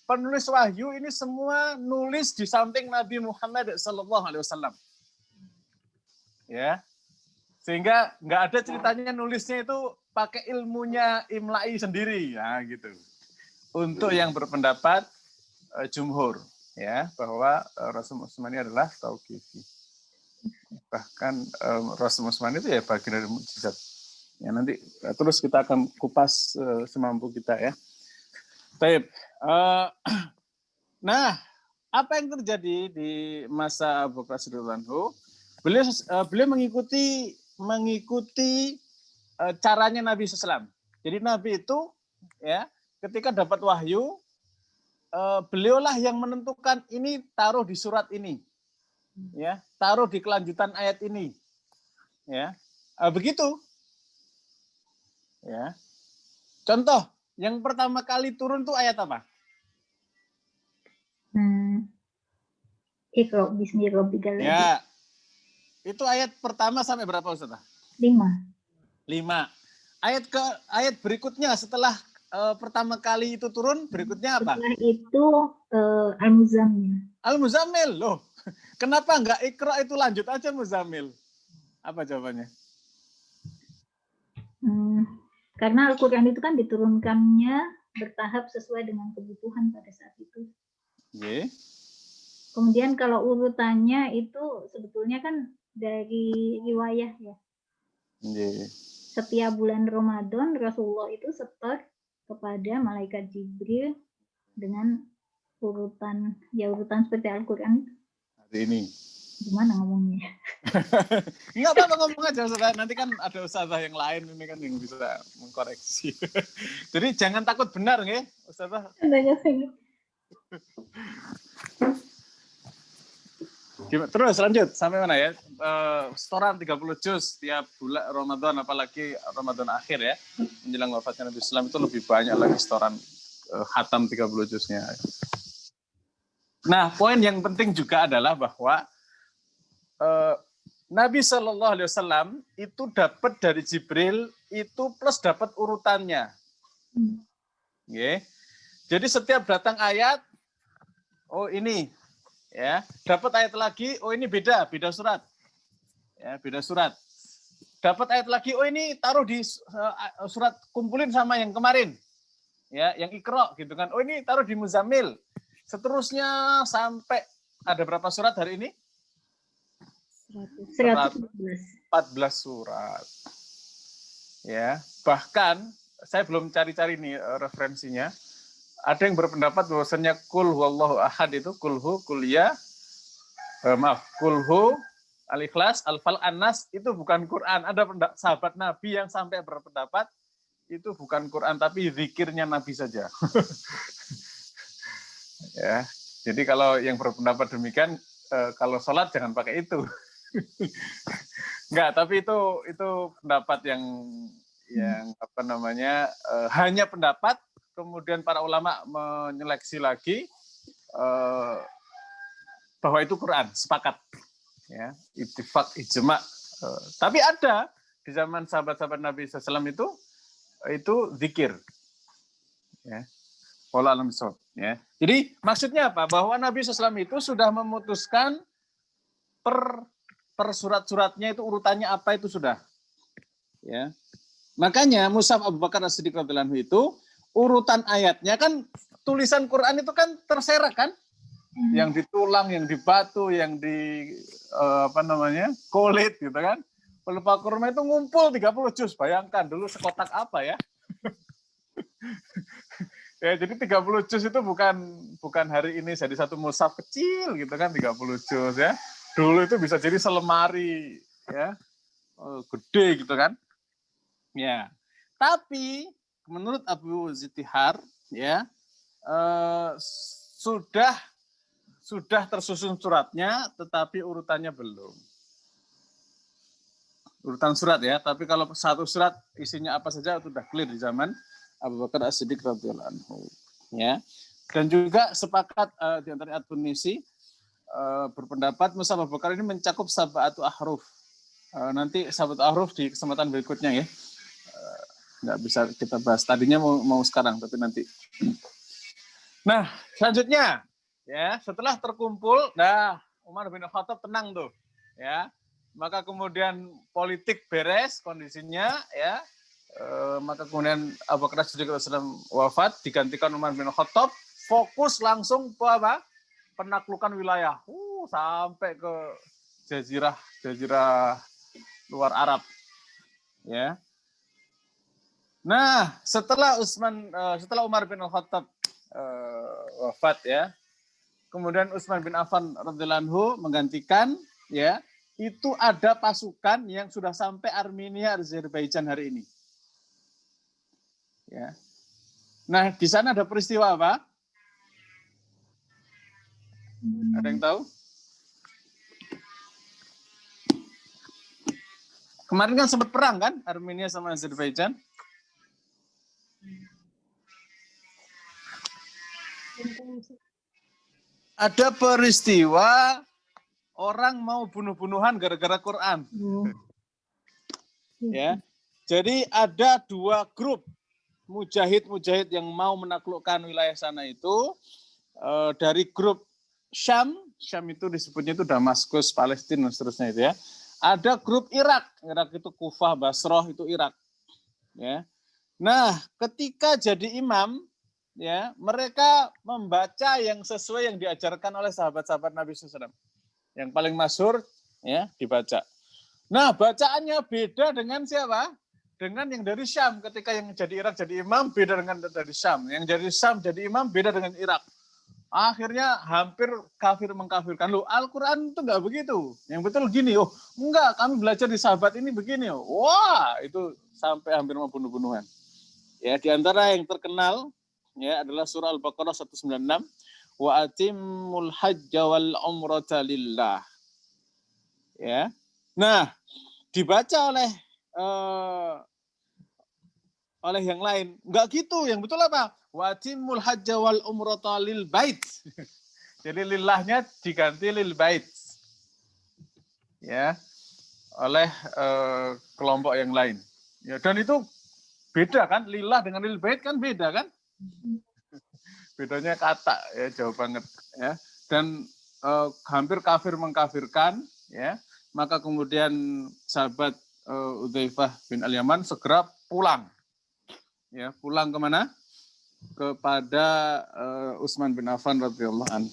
Penulis wahyu ini semua nulis di samping Nabi Muhammad SAW. Ya. Sehingga nggak ada ceritanya nulisnya itu pakai ilmunya Imla'i sendiri ya gitu. Untuk yang berpendapat jumhur ya bahwa Rasul Utsmani adalah tauqifi. Bahkan Rasul Utsmani itu ya bagian dari mukjizat. Ya nanti terus kita akan kupas semampu kita ya. Baik. Nah, apa yang terjadi di masa Abu Bakar As-Siddiq radhiyallahu anhu? Beliau mengikuti caranya Nabi SAW. Jadi Nabi itu ya ketika dapat wahyu, beliaulah yang menentukan ini taruh di surat ini, ya taruh di kelanjutan ayat ini, ya begitu. Ya. Contoh yang pertama kali turun tuh ayat apa? Iqra bismi rabbikal ladzi. Ya. Itu ayat pertama sampai berapa Ustaz? 5. Ayat berikutnya setelah pertama kali itu turun, berikutnya apa? Setelah itu Al-Muzammil. Al-Muzammil. Loh, kenapa enggak Iqra itu lanjut aja Muzammil? Apa jawabannya? Karena Al-Quran itu kan diturunkannya bertahap sesuai dengan kebutuhan pada saat itu. Yeah. Kemudian kalau urutannya itu sebetulnya kan dari riwayah ya. Yeah. Setiap bulan Ramadan Rasulullah itu setor kepada malaikat Jibril dengan urutan seperti Al-Quran. Hari ini. Gimana ngomongnya? Enggak apa-apa, ngomong aja Ustaz. Nanti kan ada ustazah yang lain ini kan yang bisa mengkoreksi. Jadi jangan takut benar nggih, ustazah. Terus lanjut sampai mana ya? Setoran 30 juz tiap bulan Ramadan, apalagi Ramadan akhir ya. Menjelang wafatnya Nabi Islam itu lebih banyak lagi setoran khatam 30 juznya. Nah, poin yang penting juga adalah bahwa Nabi Shallallahu Alaihi Wasallam itu dapat dari Jibril itu plus dapat urutannya. Okay. Jadi setiap datang ayat, oh ini, ya, dapat ayat lagi, oh ini beda surat, ya beda surat. Dapat ayat lagi, oh ini taruh di surat kumpulin sama yang kemarin, ya, yang Iqra gitu kan. Oh ini taruh di Muzammil. Seterusnya sampai ada berapa surat hari ini? 114 surat. Ya, bahkan saya belum cari-cari nih referensinya. Ada yang berpendapat bahwasanya kul huwallahu ahad itu kulhu kulhu al-ikhlas al-fal an-nas itu bukan Quran. Ada sahabat Nabi yang sampai berpendapat itu bukan Quran tapi zikirnya Nabi saja. Ya, jadi kalau yang berpendapat demikian kalau sholat jangan pakai itu. Enggak, tapi itu pendapat yang apa namanya hanya pendapat. Kemudian para ulama menyeleksi lagi bahwa itu Quran, sepakat, ya, ittifaq, ijma. Tapi ada di zaman sahabat-sahabat Nabi SAW itu zikir, ya. Wallahu a'lam bishawab, ya. Jadi maksudnya apa? Bahwa Nabi SAW itu sudah memutuskan per surat-suratnya itu urutannya apa itu sudah, ya. Makanya Mushaf Abu Bakar As-Siddiq radhiyallahu anhu itu urutan ayatnya kan tulisan Quran itu kan terserak kan, yang di tulang, yang di batu, yang di kulit gitu kan. Pelupa kurma itu ngumpul 30 juz, bayangkan dulu sekotak apa ya. Ya, jadi 30 juz itu bukan hari ini jadi satu mushaf kecil gitu kan 30 juz ya. Dulu itu bisa jadi selemari ya. Gede gitu kan. Ya. Tapi menurut Abu Zitihar ya sudah tersusun suratnya tetapi urutannya belum. Urutan surat ya, tapi kalau satu surat isinya apa saja itu sudah clear di zaman Abu Bakar As-Siddiq radhiyallahu anhu. Ya. Dan juga sepakat di antara At-Tunisi berpendapat mushaf Abu Bakar ini mencakup sab'atu ahruf. Nanti sab'atu ahruf di kesempatan berikutnya ya. Nggak bisa kita bahas. Tadinya mau sekarang, tapi nanti. Nah, selanjutnya ya, setelah terkumpul, Umar bin Khattab tenang tuh, ya. Maka kemudian politik beres kondisinya, ya. Maka kemudian Abu Bakar As-Siddiq wafat, digantikan Umar bin Khattab, fokus langsung ke apa? Penaklukan wilayah, sampai ke jazirah luar Arab, ya. Nah, setelah Umar bin Khattab wafat, ya, kemudian Utsman bin Affan radhiyallahu anhu menggantikan, ya. Itu ada pasukan yang sudah sampai Armenia, Azerbaijan hari ini. Ya. Nah, di sana ada peristiwa apa? Ada yang tahu? Kemarin kan sempat perang kan, Armenia sama Azerbaijan? Ada peristiwa orang mau bunuh-bunuhan gara-gara Quran. Ya. Jadi ada dua grup mujahid yang mau menaklukkan wilayah sana itu dari grup Syam itu disebutnya itu Damaskus, Palestina dan seterusnya itu ya. Ada grup Irak itu Kufah, Basrah itu Irak. Ya. Nah, ketika jadi imam, ya, mereka membaca yang sesuai yang diajarkan oleh sahabat-sahabat Nabi SAW. Yang paling masyhur ya dibaca. Nah, bacaannya beda dengan siapa? Dengan yang dari Syam. Ketika yang jadi Irak jadi imam beda dengan dari Syam. Yang dari Syam jadi imam beda dengan Irak. Akhirnya hampir kafir mengkafirkan. Loh, Al-Quran itu enggak begitu. Yang betul gini, enggak, kami belajar di sahabat ini begini. Wah, itu sampai hampir mau bunuh-bunuhan. Ya, di antara yang terkenal ya adalah surah Al-Baqarah 196. Wa atimmul hajja wal umrata lillah. Ya. Nah, dibaca oleh yang lain. Enggak gitu, yang betul apa? Wa atimmul hajja wal umrata lil bait. Jadi lillahnya diganti lil bait. Ya. Oleh kelompok yang lain. Ya, dan itu beda kan? Lillah dengan lil bait kan beda kan? Bedanya kata ya, jauh banget ya. Dan hampir kafir mengkafirkan ya. Maka kemudian sahabat Udzaifah bin Al-Yaman segera pulang. Ya, pulang kemana? Kepada Utsman bin Affan radhiyallahu anhu.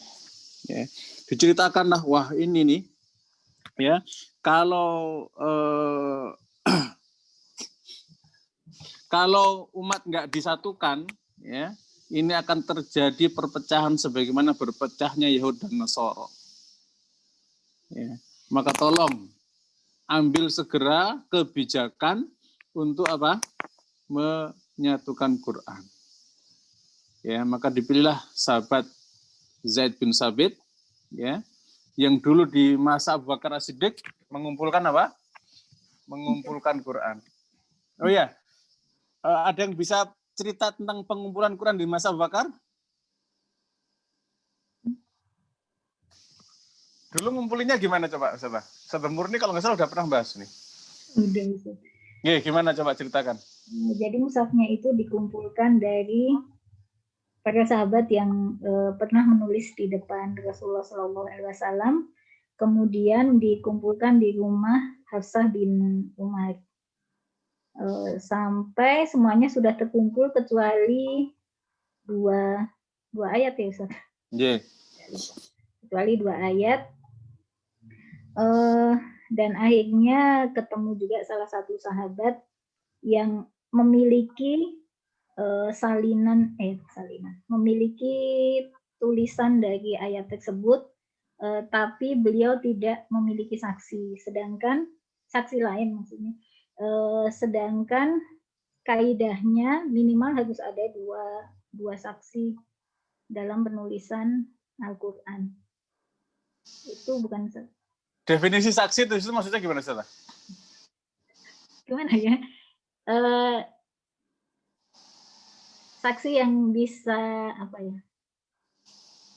Ya. Diceritakanlah, wah ini nih ya, kalau kalau umat nggak disatukan ya, ini akan terjadi perpecahan sebagaimana berpecahnya Yahud dan Nasara. Ya. Maka tolong ambil segera kebijakan untuk apa? Menyatukan Quran. Ya, maka dipilihlah sahabat Zaid bin Sabit, ya, yang dulu di masa Abu Bakar As-Siddiq mengumpulkan apa? Mengumpulkan Quran. Oh ya, ada yang bisa cerita tentang pengumpulan Quran di masa Abu Bakar? Dulu ngumpulinnya gimana coba? Sahabat Murni kalau nggak salah udah pernah bahas nih. Udah bisa. Oke, gimana coba ceritakan? Jadi mushafnya itu dikumpulkan dari para sahabat yang pernah menulis di depan Rasulullah SAW, kemudian dikumpulkan di rumah Hafsah bin Umar. Sampai semuanya sudah terkumpul kecuali dua ayat ya Ustaz. Yeah. Kecuali 2 ayat. Dan akhirnya ketemu juga salah satu sahabat yang memiliki salinan, memiliki tulisan dari ayat tersebut, tapi beliau tidak memiliki saksi, sedangkan saksi lain maksudnya. Sedangkan kaidahnya minimal harus ada dua saksi dalam penulisan Al-Quran. Itu bukan Definisi saksi itu maksudnya gimana, Ustaz? gimana ya? Saksi yang bisa apa ya?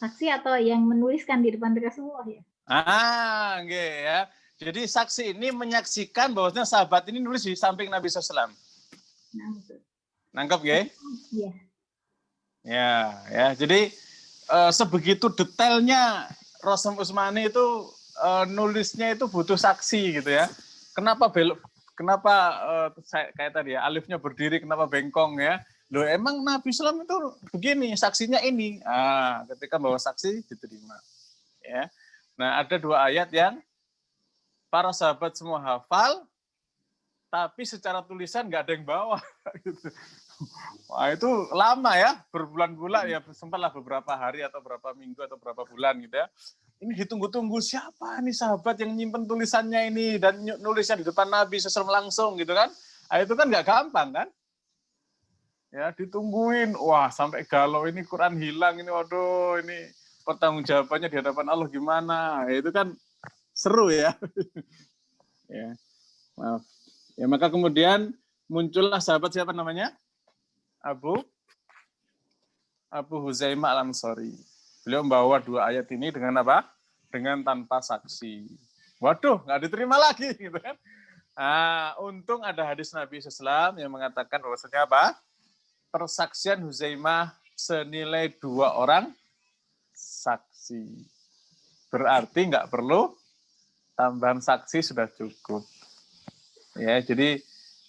Saksi atau yang menuliskan di depan Rasulullah ya? Okay, ya. Jadi saksi ini menyaksikan bahwasanya sahabat ini nulis di samping Nabi SAW. Nah, betul. Nangkep ya? Iya. Ya. Jadi sebegitu detailnya Rosem Usmani itu nulisnya itu butuh saksi gitu ya. Kenapa kayak tadi ya, alifnya berdiri, kenapa bengkong ya? Loh, emang Nabi SAW itu begini, saksinya ini. Ketika bawa saksi diterima. Ya. Nah, ada 2 ayat yang para sahabat semua hafal, tapi secara tulisan nggak ada yang bawa. Wah, itu lama ya, berbulan-bulan ya, sempatlah beberapa hari atau berapa minggu atau berapa bulan gitu ya. Ini ditunggu-tunggu, siapa nih sahabat yang nyimpen tulisannya ini dan nulisnya di depan Nabi SAW langsung gitu kan. Itu kan nggak gampang kan. Ya, ditungguin, wah sampai galau, ini Quran hilang, ini waduh, ini pertanggungjawabannya di hadapan Allah gimana. Itu kan seru ya. Ya, maaf. Ya, maka kemudian muncullah sahabat siapa namanya? Abu Huzaimah Al-Ansari. Beliau membawa 2 ayat ini dengan apa? Dengan tanpa saksi. Waduh, nggak diterima lagi gitu kan. Untung ada hadis Nabi SAW yang mengatakan bahwasanya apa? Persaksian Huzaimah senilai 2 orang saksi. Berarti nggak perlu tambahan saksi, sudah cukup. Ya, jadi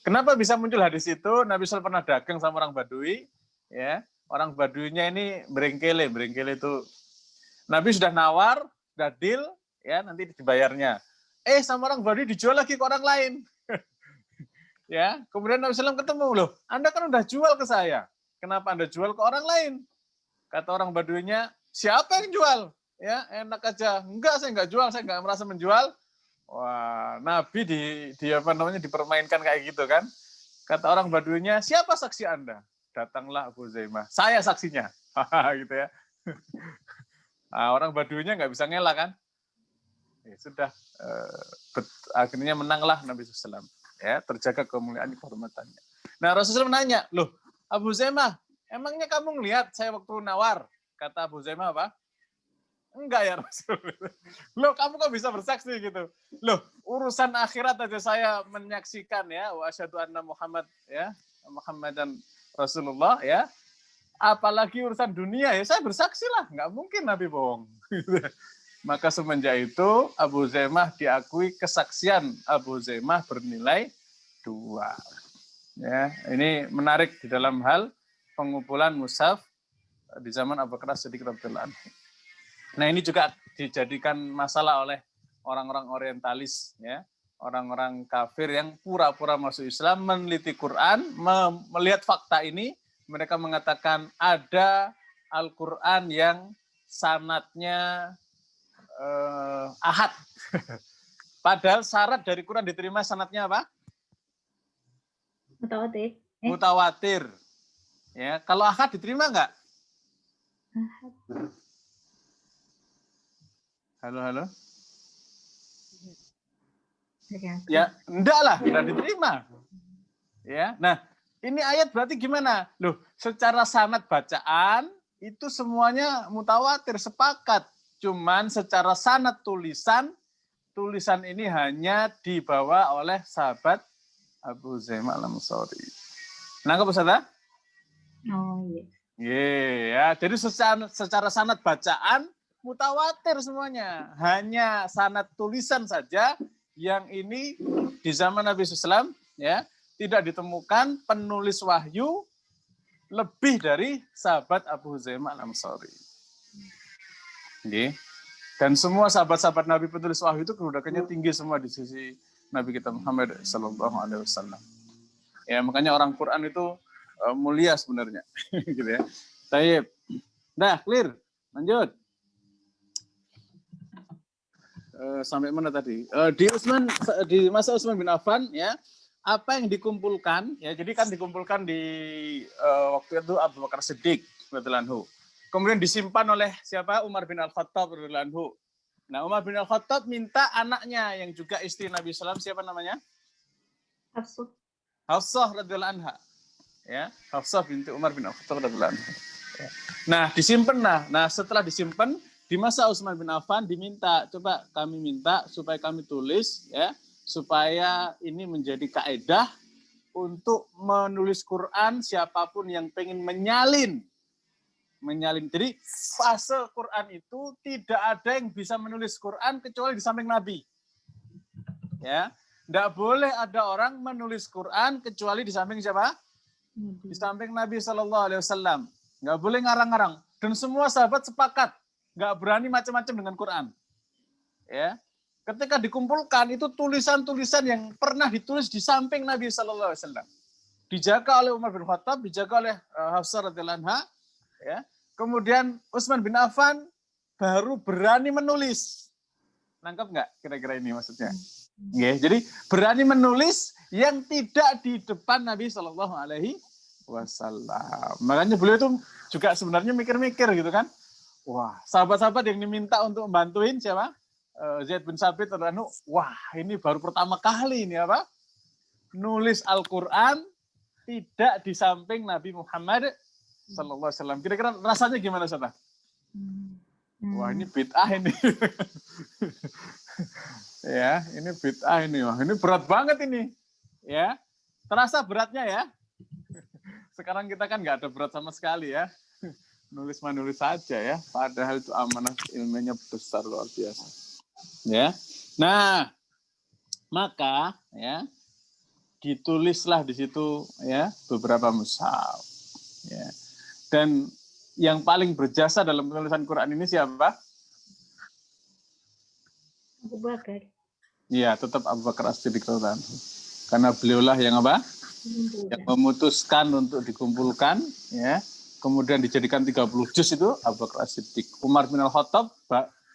kenapa bisa muncul hadis itu? Nabi SAW pernah dagang sama orang Badui, ya. Orang Baduinya ini berengkele itu. Nabi sudah nawar, sudah deal, ya, nanti dibayarnya. Sama orang Badui dijual lagi ke orang lain. Ya, kemudian Nabi SAW ketemu, loh, Anda kan udah jual ke saya. Kenapa Anda jual ke orang lain? Kata orang Baduinya, siapa yang jual? Ya, enak aja. Enggak, saya enggak jual, saya enggak merasa menjual. Wah, Nabi dipermainkan kayak gitu kan. Kata orang Baduinya, siapa saksi Anda? Datanglah Abu Huzaimah. Saya saksinya. Gitu ya. Orang Baduinya nggak bisa ngelak kan. Ya, sudah. Akhirnya menanglah Nabi SAW. Ya, terjaga kemuliaan kehormatannya. Nah, Rasulullah nanya, loh, Abu Huzaimah, emangnya kamu ngelihat saya waktu nawar? Kata Abu Huzaimah apa? Enggak ya Rasul. Loh, kamu kok bisa bersaksi gitu? Loh, urusan akhirat aja saya menyaksikan ya, wa asyhadu anna Muhammad ya, Muhammadan Rasulullah ya. Apalagi urusan dunia ya, saya bersaksi lah, nggak mungkin Nabi bohong. Maka semenjak itu Abu Huzaimah diakui kesaksian Abu Huzaimah bernilai 2. Ya, ini menarik di dalam hal pengumpulan mushaf di zaman Abu Bakar As-Siddiq radhiyallahu anhu. Nah, ini juga dijadikan masalah oleh orang-orang orientalis, ya, orang-orang kafir yang pura-pura masuk Islam, meneliti Quran, melihat fakta ini, mereka mengatakan ada Al-Quran yang sanadnya ahad. Padahal syarat dari Quran diterima sanadnya apa? Mutawatir. Mutawatir. Ya, kalau ahad diterima nggak? Ahad. Halo. Ya, enggak lah, enggak diterima. Ya, nah ini ayat berarti gimana? Loh, secara sanad bacaan itu semuanya mutawatir, sepakat. Cuman secara sanad tulisan ini hanya dibawa oleh sahabat Abu Huzaimah Al-Ansari. Nangkep Ustaz? Oh iya. Ya, jadi secara sanad bacaan mutawatir semuanya. Hanya sanad tulisan saja yang ini di zaman Nabi SAW ya, tidak ditemukan penulis wahyu lebih dari sahabat Abu Huzaimah Al-Ansari. Dan semua sahabat-sahabat Nabi penulis wahyu itu kedudukannya tinggi semua di sisi Nabi kita Muhammad SAW. Ya, makanya orang Quran itu mulia sebenarnya. Gitu ya. Taib. Dah, clear. Lanjut. Sampai mana tadi? Di masa Utsman bin Affan ya, apa yang dikumpulkan ya, jadi kan dikumpulkan di waktu itu Abu Bakar Siddiq radhiyallahu anhu. Kemudian disimpan oleh siapa? Umar bin Al-Khattab radhiyallahu anhu. Nah, Umar bin Al-Khattab minta anaknya yang juga istri Nabi SAW, siapa namanya? Hafsah radhiyallahu anha. Ya, Hafsah binti Umar bin Al-Khattab radhiyallahu anha. Nah, disimpan lah. Nah, setelah disimpan di masa Utsman bin Affan diminta, coba kami minta supaya kami tulis ya, supaya ini menjadi kaedah untuk menulis Quran siapapun yang pengen menyalin. Jadi fase Quran itu tidak ada yang bisa menulis Quran kecuali di samping Nabi. Ya, tidak boleh ada orang menulis Quran kecuali di samping siapa? Di samping Nabi SAW. Nggak boleh ngarang-ngarang. Dan semua sahabat sepakat nggak berani macam-macam dengan Quran. Ya, ketika dikumpulkan itu tulisan-tulisan yang pernah ditulis di samping Nabi SAW. Dijaga oleh Umar bin Khattab, dijaga oleh Hafsah radhiyallahu anha. Ya, kemudian Utsman bin Affan baru berani menulis. Nangkep nggak kira-kira ini maksudnya? Ya, jadi berani menulis yang tidak di depan Nabi Shallallahu Alaihi Wasallam. Makanya beliau itu juga sebenarnya mikir-mikir gitu kan. Wah, sahabat-sahabat yang diminta untuk membantuin siapa? Zaid bin Sabit radhiyallahu anhu. Wah, ini baru pertama kali ini apa? Nulis Al-Qur'an tidak di samping Nabi Muhammad sallallahu alaihi wasallam. Kira-kira rasanya gimana, Ustaz? Wah, ini bid'ah ini. Ya, ini bid'ah ini. Wah, ini berat banget ini. Ya. Terasa beratnya ya. Sekarang kita kan nggak ada berat sama sekali ya. Nulis-menulis saja ya, padahal itu amanah ilmunya besar luar biasa. Ya. Nah, maka ya ditulislah di situ ya beberapa mushaf. Ya. Dan yang paling berjasa dalam penulisan Quran ini siapa? Abu Bakar. Iya, tetap Abu Bakar As-Siddiq radhiyallahu anhu. Karena beliaulah yang apa? Yang memutuskan untuk dikumpulkan ya. Kemudian dijadikan 30 juz itu Abu Bakar As-Siddiq. Umar bin Al-Khattab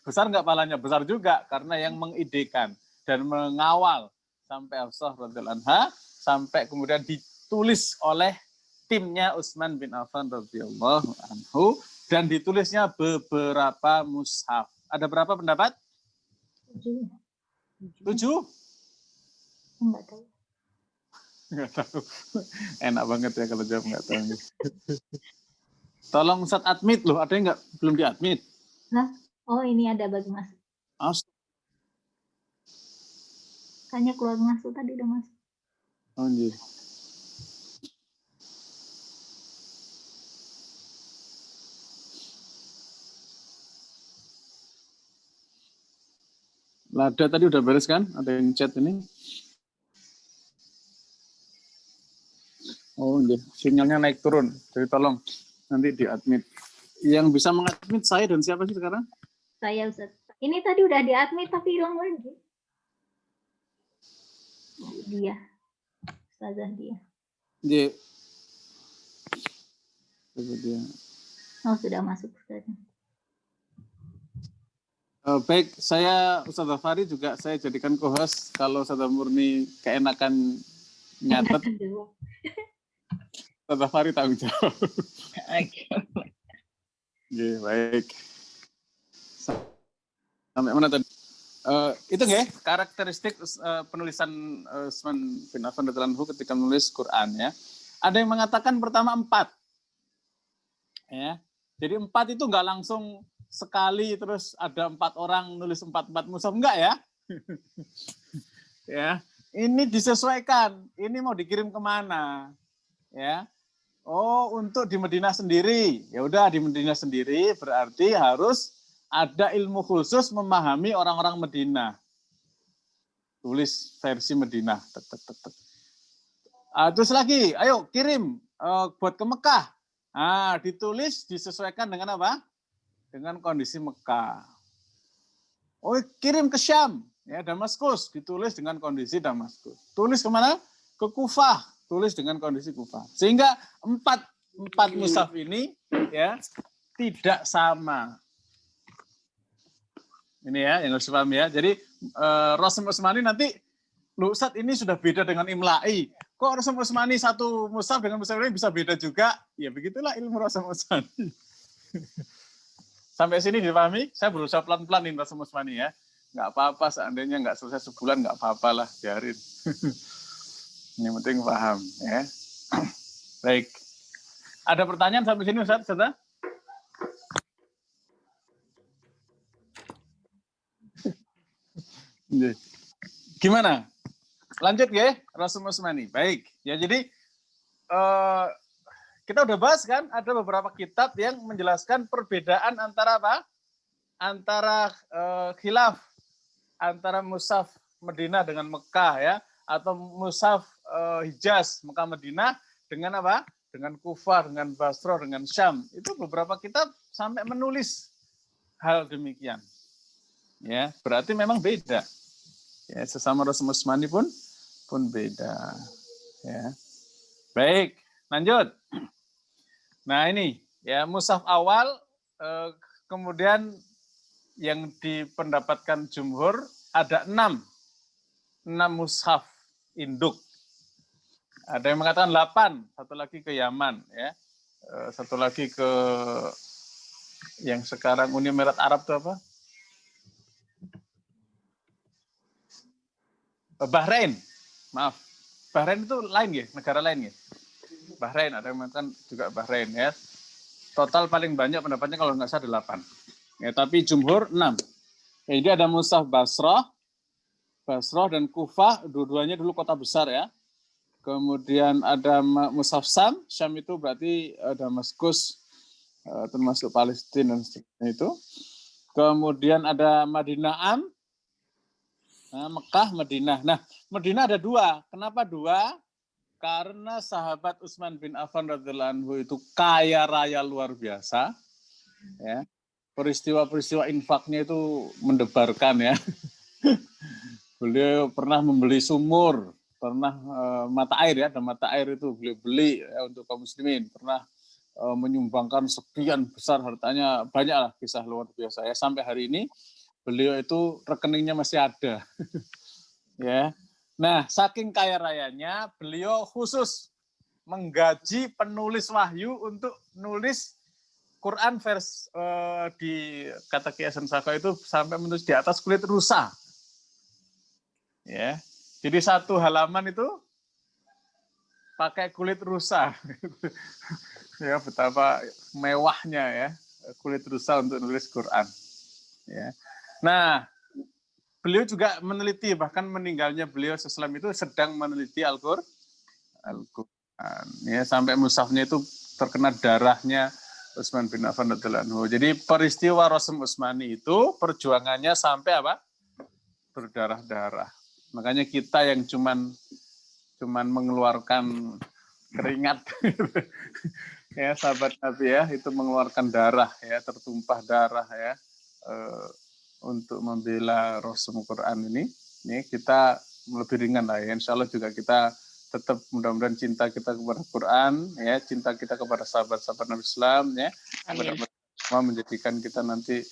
besar nggak palanya? Besar juga karena yang mengidekan dan mengawal sampai Hafsah radhiyallahu anha sampai kemudian ditulis oleh timnya Utsman bin Affan radhiyallahu anhu dan ditulisnya beberapa mushaf. Ada berapa pendapat? 7. 7? Enggak tahu. Nggak tahu. Enak banget ya kalau jawab nggak tahu. Tolong Ustaz admit loh, ada yang nggak belum diadmit? Nah, oh ini ada bagi masuk. Tanya keluar masuk tadi udah masuk. Oh iya. Lada tadi udah beres kan? Ada yang chat ini? Oh iya, sinyalnya naik turun. Jadi tolong nanti diadmit. Yang bisa mengadmit saya dan siapa sih sekarang? Saya Ustaz. Ini tadi udah diadmit tapi hilang lagi. Dia. Ustazah dia. Dia. Coba dia. Oh, sudah masuk Ustaz. Baik, saya Ustazah Fari juga saya jadikan co-host. Kalau Ustazah Murni keenakan nyatet, Ustazah Fari tanggung jawab. Oke. Oke, baik. Sampai mana tadi? Itu nggak karakteristik penulisan Utsman bin Affan radhiyallahu anhu ketika menulis Quran ya. Ada yang mengatakan pertama 4. Ya. Jadi 4 itu nggak langsung sekali terus ada 4 orang nulis 4 mushaf, enggak ya? Ya, ini disesuaikan. Ini mau dikirim kemana? Ya. Oh, untuk di Madinah sendiri. Ya udah di Madinah sendiri berarti harus ada ilmu khusus memahami orang-orang Madinah. Tulis versi Madinah. Terus lagi, ayo kirim buat ke Mekah. Nah, ditulis disesuaikan dengan apa? Dengan kondisi Mekah. Oh, kirim ke Syam, ya Damaskus, ditulis dengan kondisi Damaskus. Tulis kemana? Ke Kufah, tulis dengan kondisi Kufah. Sehingga empat mushaf ini ya tidak sama. Ini ya yang harus dipahami ya. Jadi Rasm Utsmani nanti Ustadz ini sudah beda dengan Imla'i. Kok Rasm Utsmani satu mushaf dengan mushaf lain bisa beda juga? Ya begitulah ilmu Rasm Utsmani. Sampai sini dipahami? Saya berusaha pelan-pelan ini Rasm Utsmani ya. Nggak apa-apa seandainya nggak selesai sebulan, nggak apa-apa lah, biarin. Yang penting paham ya. Baik. Ada pertanyaan sampai sini Ustaz? Gimana? Lanjut ya, Rasm Utsmani. Baik. Ya jadi kita udah bahas kan, ada beberapa kitab yang menjelaskan perbedaan antara apa? Antara khilaf antara mushaf Madinah dengan Mekah ya, atau mushaf Hijaz Mekah Madinah dengan apa? Dengan Kufah, dengan Basrah, dengan Syam. Itu beberapa kitab sampai menulis hal demikian. Ya, berarti memang beda. Ya, sesama Rasm Utsmani pun beda. Ya. Baik, lanjut. Nah, ini ya mushaf awal kemudian yang dipendapatkan jumhur ada 6 mushaf induk. Ada yang mengatakan 8, satu lagi ke Yaman ya. Satu lagi ke yang sekarang Uni Emirat Arab itu apa? Bahrain. Maaf. Bahrain itu lain ya, negara lain ya. Bahrain, ada yang mengatakan juga Bahrain ya. Total paling banyak pendapatnya kalau nggak salah 8. Ya, tapi jumhur 6. Ya, jadi ada mushaf Basrah dan Kufah, dua-duanya dulu kota besar ya. Kemudian ada mushaf Syam itu berarti Damaskus, termasuk Palestina dan seterusnya itu. Kemudian ada Madinah Mekah, Madinah. Nah, Madinah ada 2. Kenapa 2? Karena sahabat Utsman bin Affan radhiyallahu anhu itu kaya raya luar biasa. Ya. Peristiwa-peristiwa infaknya itu mendebarkan ya. Beliau pernah membeli sumur, pernah mata air ya, ada mata air itu beliau beli ya, untuk kaum muslimin, pernah menyumbangkan sekian besar hartanya, banyaklah kisah luar biasa ya. Sampai hari ini beliau itu rekeningnya masih ada. Ya. Nah, saking kaya rayanya, beliau khusus menggaji penulis wahyu untuk nulis Quran di kata Ki Hasan Saka itu sampai menulis di atas kulit rusa. Ya. Jadi satu halaman itu pakai kulit rusa. Ya, betapa mewahnya ya kulit rusa untuk nulis Quran. Ya. Nah, beliau juga meneliti, bahkan meninggalnya beliau sesulam itu sedang meneliti Al-Qur'an. Ya, sampai mushafnya itu terkena darahnya Utsman bin Affan radhiyallahu anhu. Jadi peristiwa Rasm Utsmani itu perjuangannya sampai apa? Berdarah-darah. Makanya kita yang cuman mengeluarkan keringat ya, sahabat Nabi ya, itu mengeluarkan darah ya, tertumpah darah ya, untuk membela Rasm Quran ini kita lebih ringan lah ya. Insya Allah juga kita tetap mudah-mudahan cinta kita kepada Quran ya, cinta kita kepada sahabat-sahabat Nabi Islam ya, semua menjadikan kita nanti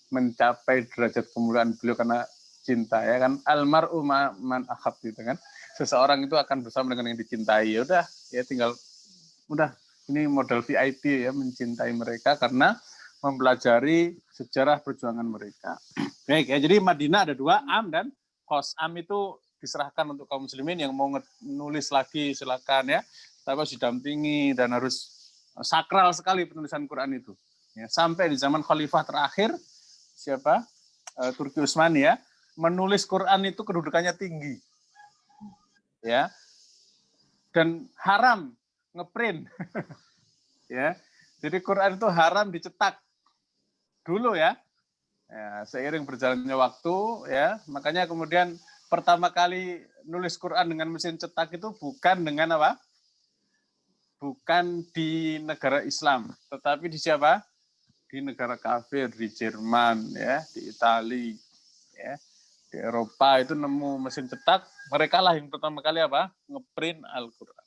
mencapai derajat kemuliaan beliau karena cinta ya kan. Almar'u man akhab gitu kan. Seseorang itu akan bersama dengan yang dicintai. Ya udah ya, tinggal udah, ini modal VIP ya, mencintai mereka karena mempelajari sejarah perjuangan mereka. Baik ya, jadi Madinah ada 2, Am dan Khos. Am itu diserahkan untuk kaum muslimin, yang mau nulis lagi silakan ya. Tapi harus didampingi dan harus sakral sekali penulisan Quran itu. Ya, sampai di zaman khalifah terakhir siapa? Turki Utsmani ya, menulis Quran itu kedudukannya tinggi. Ya. Dan haram ngeprint. Ya. Jadi Quran itu haram dicetak dulu ya. Ya, seiring berjalannya waktu ya, makanya kemudian pertama kali nulis Quran dengan mesin cetak itu bukan dengan apa? Bukan di negara Islam, tetapi di siapa? Di negara kafir, di Jerman ya, di Italia ya. di Eropa itu nemu mesin cetak, mereka lah yang pertama kali apa? Ngeprint Al-Quran.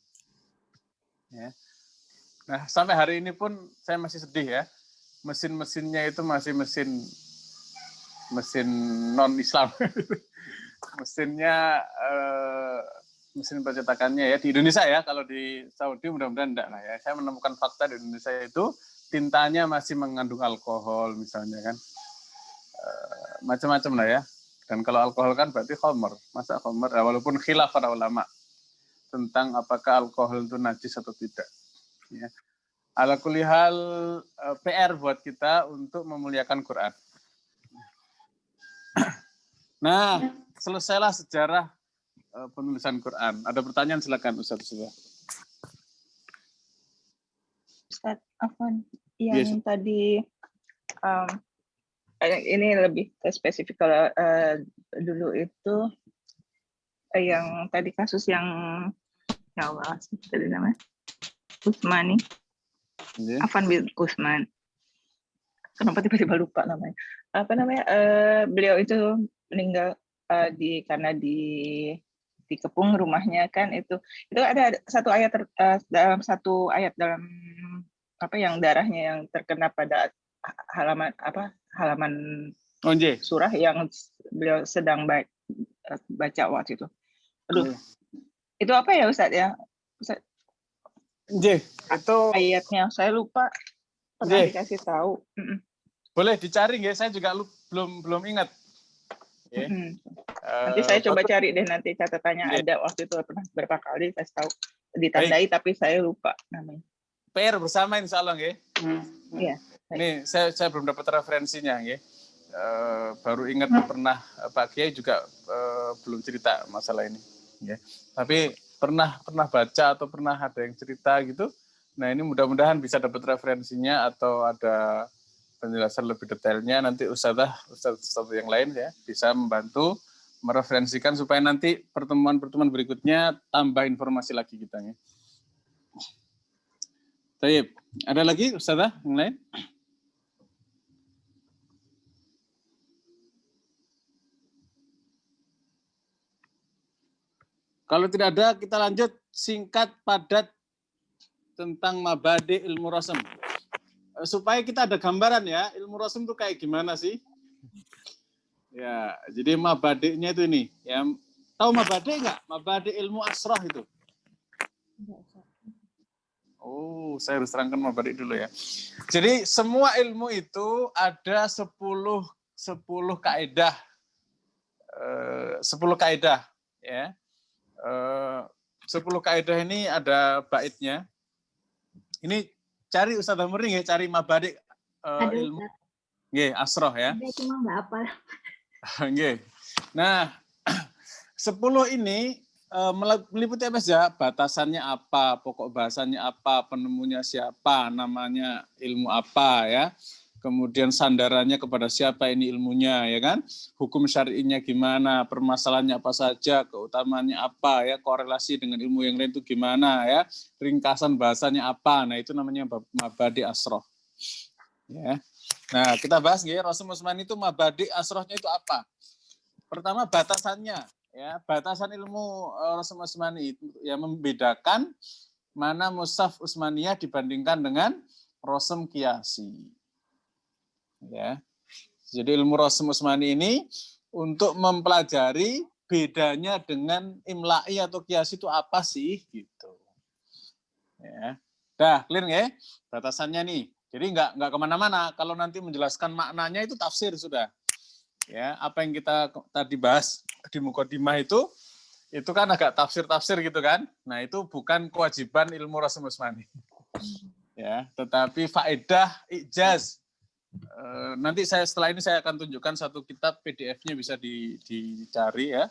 Ya. Nah, sampai hari ini pun saya masih sedih ya. Mesin-mesinnya itu masih mesin non-Islam. Mesinnya mesin percetakannya ya di Indonesia ya, kalau di Saudi mudah-mudahan enggak lah ya. Saya menemukan fakta di Indonesia itu tintanya masih mengandung alkohol misalnya kan. Macam-macam lah ya. Dan kalau alkohol kan berarti khamr. Masa khamr? Ya, walaupun khilaf para ulama tentang apakah alkohol itu najis atau tidak. Ya. Ala kulli hal PR buat kita untuk memuliakan Quran. Nah, selesailah sejarah penulisan Quran. Ada pertanyaan silakan Ustaz. Ustaz Afwan, yang Yes. tadi ini lebih ke spesifik. Kalau dulu itu yang tadi kasus yang ya Allah tadi namanya Utsmani, Yeah. Affan bin Utsman. Kenapa tiba-tiba lupa namanya? Apa namanya? Beliau itu meninggal karena dikepung rumahnya kan itu ada satu ayat dalam satu ayat dalam apa yang darahnya yang terkena pada halaman surah yang beliau sedang baca waktu itu. Aduh, itu apa ya Ustaz ya? Ustaz, itu ayatnya saya lupa. Pernah dikasih tahu. Boleh dicari ya, saya juga belum ingat. Nanti saya coba cari deh, nanti catatannya ada waktu itu pernah berapa kali saya tahu ditandai. Baik. Tapi saya lupa namanya. PR bersama insya Allah ya. Iya. Ini saya belum dapat referensinya ya. Baru ingat pernah Pak Kiai juga belum cerita masalah ini. Ya. Tapi pernah baca atau pernah ada yang cerita gitu. Nah ini mudah-mudahan bisa dapat referensinya atau ada penjelasan lebih detailnya. Nanti Ustazah yang lain ya bisa membantu mereferensikan supaya nanti pertemuan-pertemuan berikutnya tambah informasi lagi kita ya. Baik, ada lagi Ustazah yang lain? Kalau tidak ada, kita lanjut singkat padat tentang mabadi ilmu rasm. Supaya kita ada gambaran ya, ilmu rasm itu kayak gimana sih? Ya, jadi mabadinya itu ini. Ya, tahu mabadi nggak? Mabadi ilmu asrah itu. Oh, saya harus terangkan mabadi dulu ya. Jadi semua ilmu itu ada 10 kaidah. 10 kaidah ya. 10 kaidah ini ada baitnya. Ini cari Ustaz Murni ya, cari mabadi ilmu. Nggih, asroh ya. Ada cuma nggak apa. Nggih. Nah, 10 ini meliputi apa saja? Batasannya apa, pokok bahasanya apa, penemunya siapa, namanya ilmu apa ya. Kemudian sandarannya kepada siapa ini ilmunya, ya kan? Hukum syar'inya gimana, permasalahannya apa saja, keutamaannya apa, ya, korelasi dengan ilmu yang lain itu gimana, ya, ringkasan bahasanya apa. Nah, itu namanya mabadi asroh. Ya. Nah, kita bahas ya, Rasul Utsman itu mabadi asrohnya itu apa? Pertama batasannya, ya, batasan ilmu Rasul Utsman itu yang membedakan mana mushaf Utsmaniyah dibandingkan dengan Rasm Qiyasi. Ya. Jadi ilmu Rasm Utsmani ini untuk mempelajari bedanya dengan imla'i atau qiyasi itu apa sih gitu. Ya. Dah, clear ya? Batasannya nih. Jadi enggak kemana-mana. Kalau nanti menjelaskan maknanya itu tafsir sudah. Ya, apa yang kita tadi bahas di mukadimah itu kan agak tafsir-tafsir gitu kan. Nah, itu bukan kewajiban ilmu Rasm Utsmani. Ya, tetapi faedah ijaz. Nanti setelah ini saya akan tunjukkan satu kitab PDF-nya bisa dicari ya.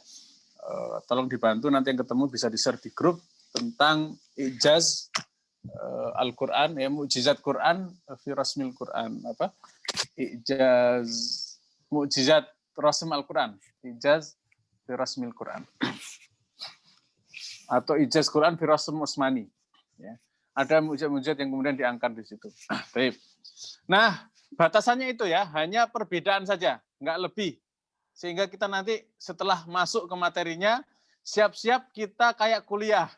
Tolong dibantu nanti yang ketemu bisa di-share di grup tentang ijaz Al-Quran ya, mukjizat Quran fi rasmil Quran apa? Ijaz mukjizat rasm Al-Quran, ijaz fi rasmil Quran. Atau ijaz Quran fi rasm Utsmani ya. Ada mukjizat-mukjizat yang kemudian diangkat di situ. Baik. Nah, batasannya itu ya, hanya perbedaan saja, nggak lebih. Sehingga kita nanti setelah masuk ke materinya, siap-siap kita kayak kuliah.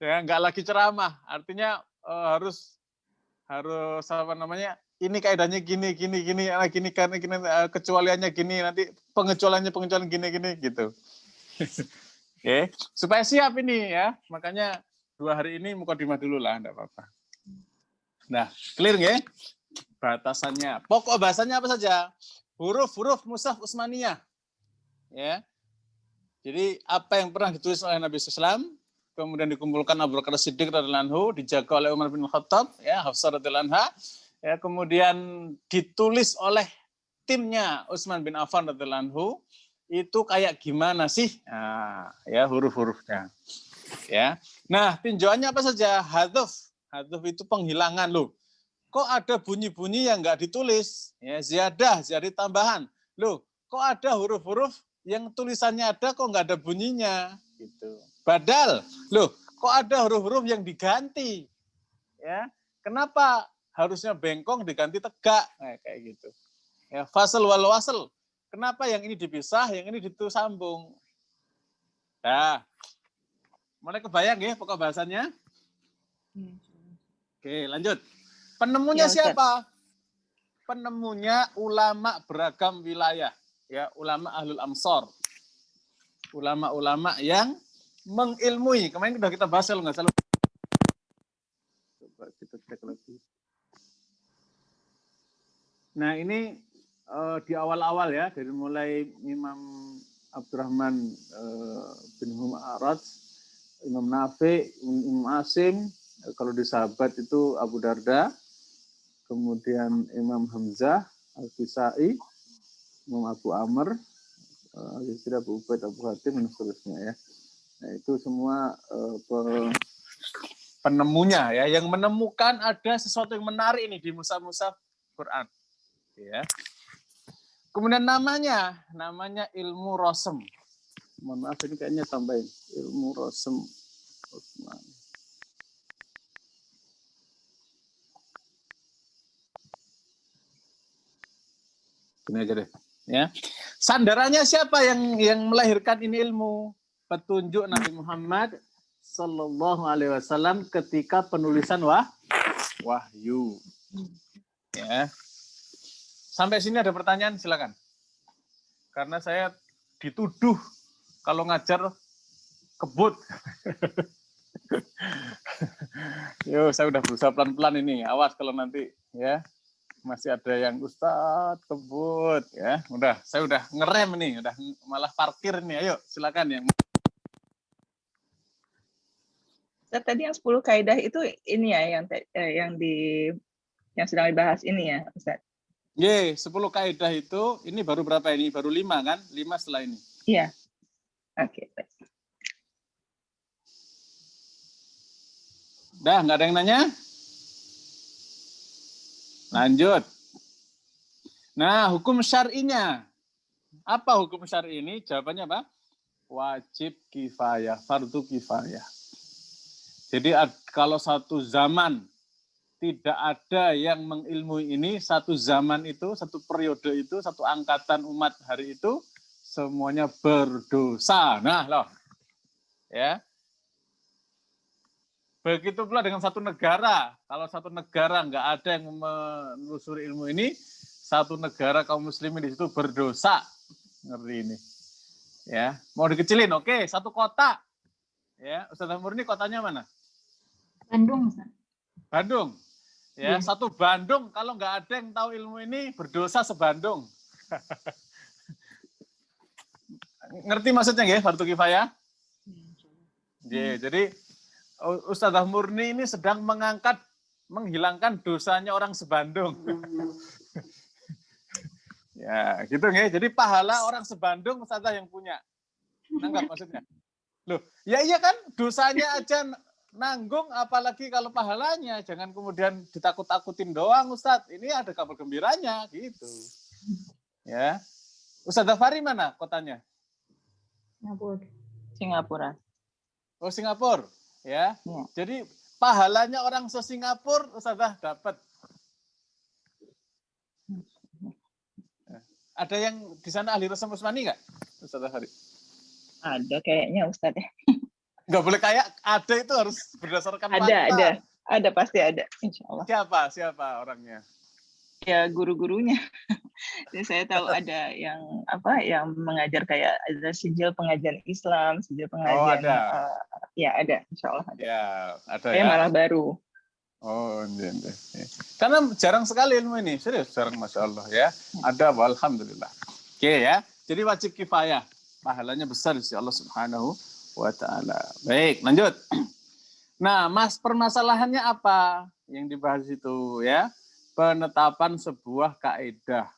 Ya, nggak lagi ceramah. Artinya harus apa namanya? Ini kaidahnya gini kecualiannya gini, nanti pengecualiannya gini gitu. Oke, supaya siap ini ya. Makanya 2 hari ini mukadimah dulu lah, enggak apa-apa. Nah, clear nggih? Batasannya. Pokok bahasanya apa saja? Huruf-huruf mushaf Utsmaniyah. Ya. Jadi apa yang pernah ditulis oleh Nabi SAW, kemudian dikumpulkan Abu Bakar Siddiq radhiyallahu anhu, dijaga oleh Umar bin Khattab, ya, Hafsah radhiyallahu anha, ya, kemudian ditulis oleh timnya Utsman bin Affan radhiyallahu anhu, itu kayak gimana sih? Nah, ya huruf-hurufnya. Ya. Nah, tinjauannya apa saja? Hadzuf. Hadzuf itu penghilangan loh. Kok ada bunyi-bunyi yang nggak ditulis? Ya, ziyadah tambahan. Loh, kok ada huruf-huruf yang tulisannya ada kok nggak ada bunyinya? Gitu. Badal. Loh, kok ada huruf-huruf yang diganti? Ya, kenapa harusnya bengkong diganti tegak? Nah, kayak gitu. Ya, fasal wal wasal. Kenapa yang ini dipisah, yang ini disambung? Nah, mulai kebayang ya pokok bahasannya? Oke, lanjut. Penemunya siapa? Penemunya ulama beragam wilayah, ya, ulama ahlul amsor. Ulama-ulama yang mengilmui. Kemarin sudah kita bahas kalau nggak salah. Coba kita cek lagi. Nah, ini di awal-awal ya, dari mulai Imam Abdurrahman bin Arad, Imam Nafi, Imam Asim, kalau di sahabat itu Abu Darda, kemudian Imam Hamzah, Al-Kisai, Imam Abu Amr, Abu Ubaid, Abu Hatim, dan seterusnya ya. Nah, itu semua penemunya ya, yang menemukan ada sesuatu yang menarik ini di mushaf-mushaf Quran. Ya. Kemudian namanya ilmu rosem. Mohon maaf ini kayaknya tambahin ilmu rosem Utsman. Ini aja deh. Ya. Sandarannya siapa yang melahirkan ini ilmu? Petunjuk Nabi Muhammad Sallallahu Alaihi Wasallam ketika penulisan wahyu. Ya. Sampai sini ada pertanyaan, silakan. Karena saya dituduh kalau ngajar kebut. Yo, saya udah berusaha pelan-pelan ini. Awas kalau nanti ya masih ada yang Ustadz kebut ya. Saya udah ngerem nih, udah malah parkir nih. Ayo, silakan yang. Tadi yang 10 kaidah itu ini ya yang sedang dibahas ini ya, Ustaz. 10 kaidah itu ini baru berapa ini? Baru 5 kan? 5 setelah ini. Iya. Oke. Dah, nggak ada yang nanya? Lanjut. Nah, hukum syar'inya. Apa hukum syar'i ini? Jawabannya apa? Wajib kifayah, fardu kifayah. Jadi kalau satu zaman tidak ada yang mengilmui ini, satu zaman itu, satu periode itu, satu angkatan umat hari itu, semuanya berdosa. Nah, loh. Ya. Begitu pula dengan satu negara. Kalau satu negara nggak ada yang menelusuri ilmu ini, satu negara kaum muslimin di situ berdosa. Ngerti ini. Ya, mau dikecilin, oke, satu kota. Ya, Ustaz Murni kotanya mana? Bandung, Ustaz. Bandung. Ya, satu Bandung kalau nggak ada yang tahu ilmu ini berdosa sebandung. Ngerti maksudnya nggih, fardu kifayah? Jadi Ustazah Murni ini sedang menghilangkan dosanya orang sebandung. Ya, gitu nggih. Jadi pahala orang sebandung Ustazah yang punya. Nanggap maksudnya? Loh, ya iya kan, dosanya aja nanggung, apalagi kalau pahalanya. Jangan kemudian ditakut-takutin doang, Ustadz. Ini ada kabar gembiranya, gitu. Ya, Ustazah Fari mana kotanya? Singapura. Oh, Singapura. Ya. Jadi pahalanya orang se-Singapura Ustazah dapat. Ada yang di sana ahli Rasam Usmani nggak, Ustaz Hari? Ada kayaknya Ustadz ya. Nggak boleh kayak, ada itu harus berdasarkan fakta. Ada pasti ada, insya Allah. Siapa orangnya? Ya guru-gurunya. Jadi saya tahu ada yang yang mengajar kayak ada sijil pengajian Islam, sijil pengajian. Ada. Ya ada, insya Allah ada. Ya, ada Saya ya. malah baru. Oh, iya. Karena jarang sekali ilmu ini, serius jarang, Masya Allah ya. Ada, alhamdulillah. Oke ya, jadi wajib kifayah, pahalanya besar di sisi Allah Subhanahu wa Ta'ala. Baik, lanjut. Nah, permasalahannya apa yang dibahas itu ya? Penetapan sebuah kaidah.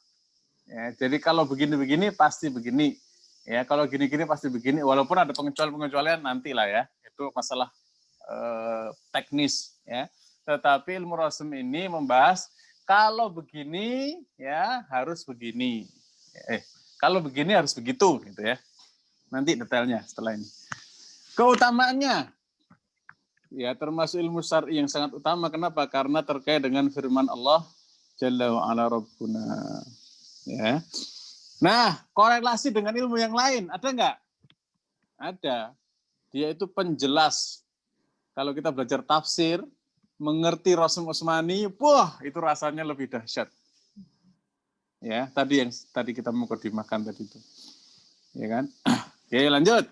Ya, jadi kalau begini-begini pasti begini. Ya, kalau gini-gini pasti begini. Walaupun ada pengecualian nanti lah ya. Itu masalah teknis ya. Tetapi ilmu rasm ini membahas kalau begini ya harus begini. Kalau begini harus begitu gitu ya. Nanti detailnya setelah ini. Keutamaannya ya termasuk ilmu syar'i yang sangat utama. Kenapa? Karena terkait dengan firman Allah Jalla wa ala Rabbuna. Ya. Nah, korelasi dengan ilmu yang lain ada nggak? Ada. Dia itu penjelas. Kalau kita belajar tafsir, mengerti Rasm Usmani, wah itu rasanya lebih dahsyat. Ya, tadi kita mukadimahkan tadi itu. Ya kan? Oke, lanjut.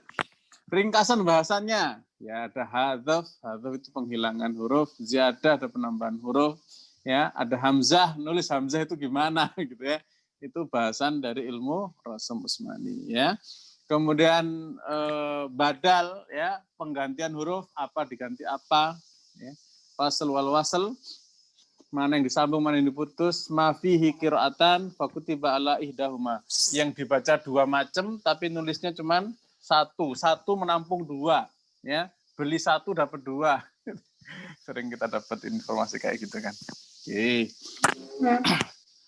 Ringkasan bahasannya. Ya, ada hadzaf itu penghilangan huruf, ziyadah ada penambahan huruf, ya, ada hamzah, nulis hamzah itu gimana gitu ya. Itu bahasan dari ilmu Rasm Usmani ya. Kemudian badal ya, penggantian huruf apa diganti apa ya. Fasl wal wasl, mana yang disambung mana yang diputus, ma fihi qiraatan fakutiba ala ihdahuma. Yang dibaca dua macam tapi nulisnya cuman satu menampung dua ya. Beli satu dapat dua. Sering kita dapat informasi kayak gitu kan. Oke.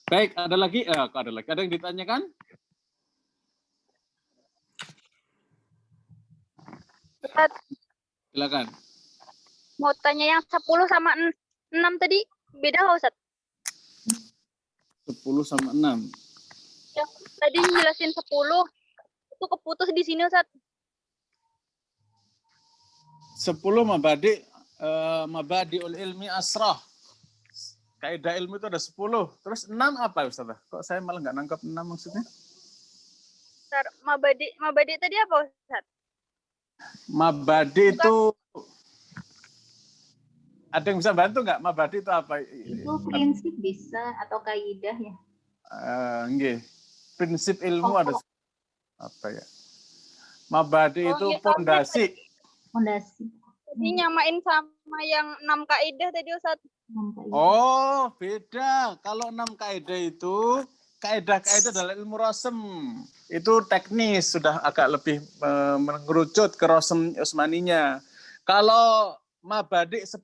Baik, ada lagi? Ada yang ditanyakan? Ustaz, Silakan. mau tanya yang 10 sama 6 tadi beda nggak Ustaz? 10 sama 6. Yang tadi jelasin 10 itu keputus di sini Ustaz. 10 mabadi'ul ilmi asrah. Kaidah ilmu itu ada 10. Terus 6 apa Ustaz? Kok saya malah nggak nangkap 6 maksudnya? Ustaz, mabadi tadi apa Ustaz? Mabadi itu ada yang bisa bantu nggak? Mabadi itu apa? Itu prinsip bisa atau kaidah ya? Nggih. Prinsip ilmu ada apa ya? Mabadi itu iya, pondasi. Fondasi. Jadi nyamain sama yang 6 kaidah tadi Ustaz. Oh, beda. Kalau 6 kaidah itu kaidah-kaidah dalam ilmu rasm. Itu teknis, sudah agak lebih mengerucut ke Rasm Usmaninya. Kalau mabadi 10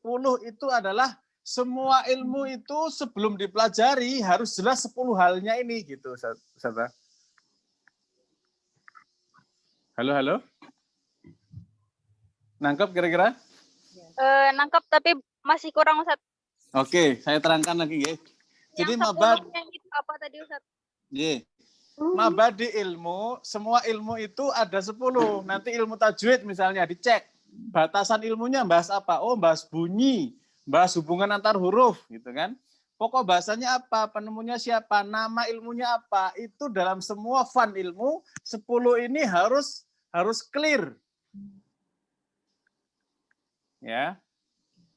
itu adalah semua ilmu itu sebelum dipelajari harus jelas 10 halnya ini gitu, Ustaz. Halo? Nangkep kira-kira? Nangkep tapi masih kurang Ustaz. Oke, saya terangkan lagi ya. Jadi Yang 10-nya itu apa tadi Ustaz? Mabadi ilmu, semua ilmu itu ada 10. Nanti ilmu tajwid misalnya dicek. Batasan ilmunya bahas apa? Oh, bahas bunyi, bahas hubungan antar huruf gitu kan. Pokok bahasanya apa? Penemunya siapa? Nama ilmunya apa? Itu dalam semua fan ilmu 10 ini harus clear. Ya.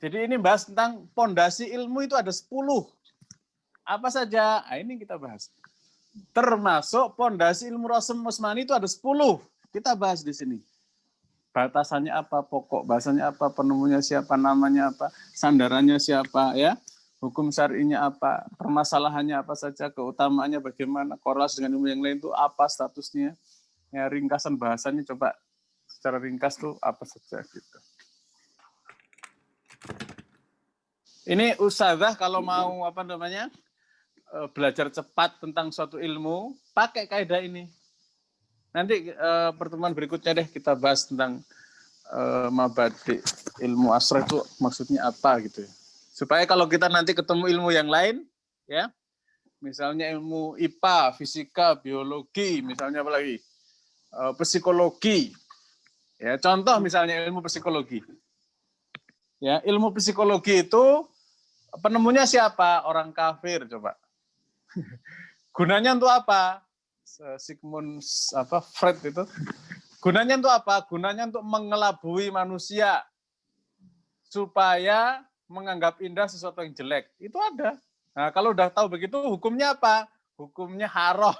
Jadi ini bahas tentang pondasi ilmu itu ada 10. Apa saja? Nah, ini kita bahas. Termasuk pondasi ilmu Rasm Usmani itu ada 10. Kita bahas di sini. Batasannya apa, pokok bahasanya apa, penemunya siapa, namanya apa, sandarannya siapa, ya. Hukum syar'inya apa, permasalahannya apa saja, keutamaannya bagaimana, korelasi dengan ilmu yang lain itu apa statusnya. Ya, ringkasan bahasanya coba secara ringkas tuh apa saja gitu. Ini ustazah kalau mau belajar cepat tentang suatu ilmu, pakai kaidah ini. Nanti pertemuan berikutnya deh kita bahas tentang mabadi ilmu asrah itu maksudnya apa gitu ya. Supaya kalau kita nanti ketemu ilmu yang lain, ya Misalnya ilmu IPA, fisika, biologi, misalnya apa lagi? Psikologi. Ya, contoh misalnya ilmu psikologi. Ya, ilmu psikologi itu penemunya siapa? Orang kafir, coba. Gunanya untuk apa? Sigmund Freud itu. Gunanya untuk apa? Gunanya untuk mengelabui manusia supaya menganggap indah sesuatu yang jelek. Itu ada. Nah, kalau udah tahu begitu, hukumnya apa? Hukumnya haram.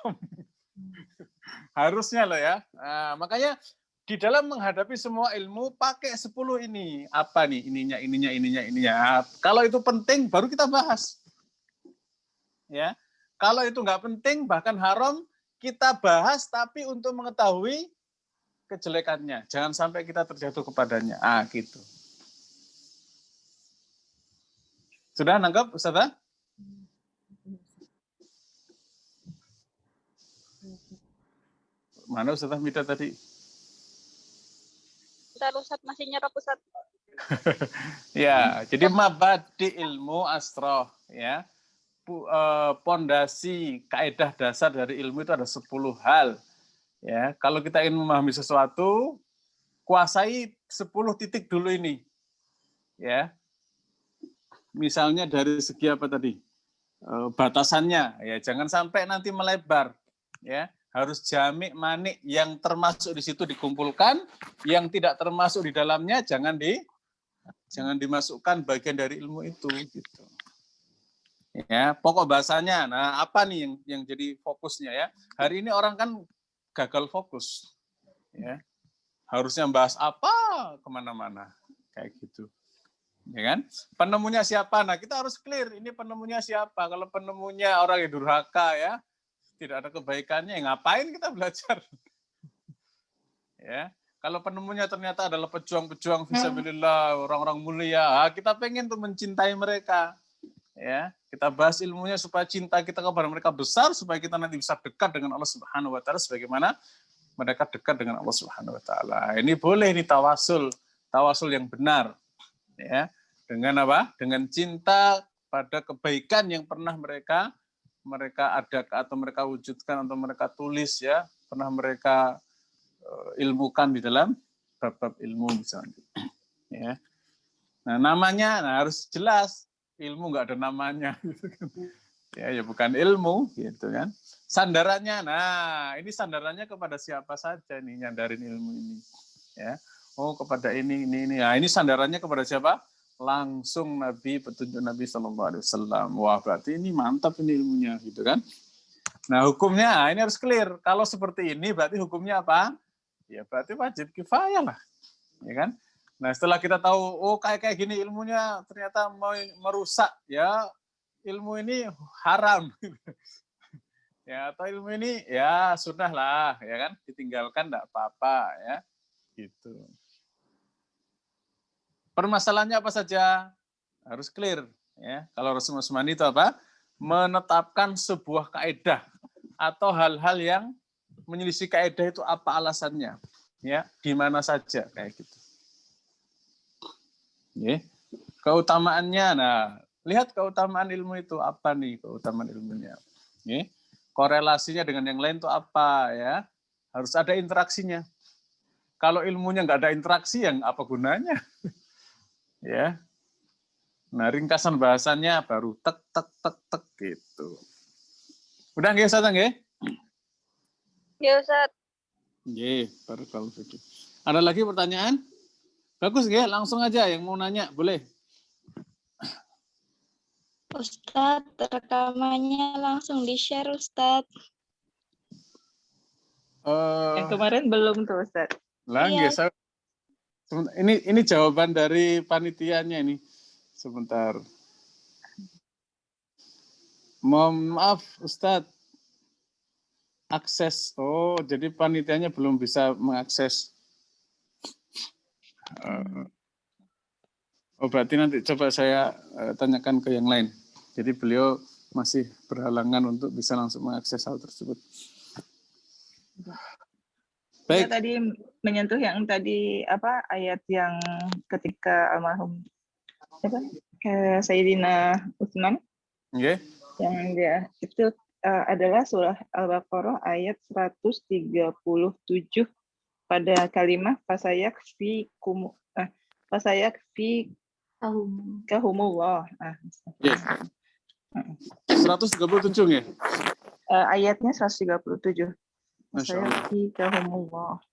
Harusnya loh ya. Nah, makanya di dalam menghadapi semua ilmu pakai 10 ini. Apa nih? Ininya. Kalau itu penting, baru kita bahas. Ya. Kalau itu nggak penting, bahkan haram, kita bahas tapi untuk mengetahui kejelekannya. Jangan sampai kita terjatuh kepadanya. Gitu. Sudah nangkep, Ustazah? Mana Ustazah Mida tadi? Bentar Ustadz, masih nyerap Ustadz. Ya, jadi mabadi ilmu astroh, ya. Pondasi kaidah dasar dari ilmu itu ada 10 hal. Ya, kalau kita ingin memahami sesuatu, kuasai 10 titik dulu ini. Ya. Misalnya dari segi apa tadi? Batasannya, ya jangan sampai nanti melebar, ya. Harus jamik manik yang termasuk di situ dikumpulkan, yang tidak termasuk di dalamnya jangan dimasukkan bagian dari ilmu itu gitu. Ya, pokok bahasanya. Nah, apa nih yang jadi fokusnya ya? Hari ini orang kan gagal fokus. Ya. Harusnya bahas apa kemana-mana kayak gitu. Ya kan? Penemunya siapa? Nah, kita harus clear ini penemunya siapa. Kalau penemunya orang yang durhaka ya, tidak ada kebaikannya, ya ngapain kita belajar? Ya. Kalau penemunya ternyata adalah pejuang-pejuang fisabilillah, orang-orang mulia, kita pengen tuh mencintai mereka. Ya, kita bahas ilmunya supaya cinta kita kepada mereka besar, supaya kita nanti bisa dekat dengan Allah Subhanahu wa taala sebagaimana mereka dekat dengan Allah Subhanahu wa taala. Ini boleh ini tawasul yang benar. Ya. Dengan apa? Dengan cinta pada kebaikan yang pernah mereka adakan atau mereka wujudkan atau mereka tulis ya, pernah mereka ilmukan di dalam bab-bab ilmu misalnya. Ya. Nah, namanya harus jelas. Ilmu nggak ada namanya. Ya bukan ilmu gitu kan. Sandarannya, nah ini sandarannya kepada siapa saja nih nyandarin ilmu ini. Ya. Oh kepada ini. Nah ini sandarannya kepada siapa? Langsung petunjuk Nabi SAW. Wah berarti ini mantap ini ilmunya gitu kan. Nah hukumnya ini harus clear. Kalau seperti ini berarti hukumnya apa? Ya berarti wajib kifayah lah. Ya kan? Nah setelah kita tahu, oh kayak gini ilmunya ternyata merusak ya, ilmu ini haram. Ya atau ilmu ini ya sudah lah, ya kan, ditinggalkan enggak apa-apa ya, gitu. Permasalahannya apa saja? Harus clear ya. Kalau Rasul Utsmani itu apa? Menetapkan sebuah kaidah atau hal-hal yang menyelisih kaidah itu apa alasannya? Ya, di mana saja kayak gitu. Ya. Keutamaannya, nah lihat keutamaan ilmu itu apa nih keutamaan ilmunya? Ya. Korelasinya dengan yang lain itu apa ya? Harus ada interaksinya. Kalau ilmunya nggak ada interaksi, yang apa gunanya? Ya. Nah, ringkasan bahasanya baru tek gitu. Udah nggih Ustaz nggih? Ya Ustaz. Nggih, baru kalau gitu. Ada lagi pertanyaan? Bagus nggih, langsung aja yang mau nanya, boleh. Ustadz, rekamannya langsung di-share, Ustadz. Yang kemarin belum tuh, Ustadz. Lah nggih, saya ini jawaban dari panitianya ini. Sebentar. Mohon maaf, Ustadz. Akses. Oh, jadi panitianya belum bisa mengakses. Oh, berarti nanti coba saya tanyakan ke yang lain. Jadi beliau masih berhalangan untuk bisa langsung mengakses hal tersebut. Baik. Saya tadi menyentuh yang tadi apa ayat yang ketika almarhum Sayyidina Utsman. Okay. Yang dia itu adalah surah Al-Baqarah ayat 137 pada kalimat fasayakfikahumullah. Yes. 137 ya? Ayatnya 137. Masya Allah. Fasayakfikahumullah.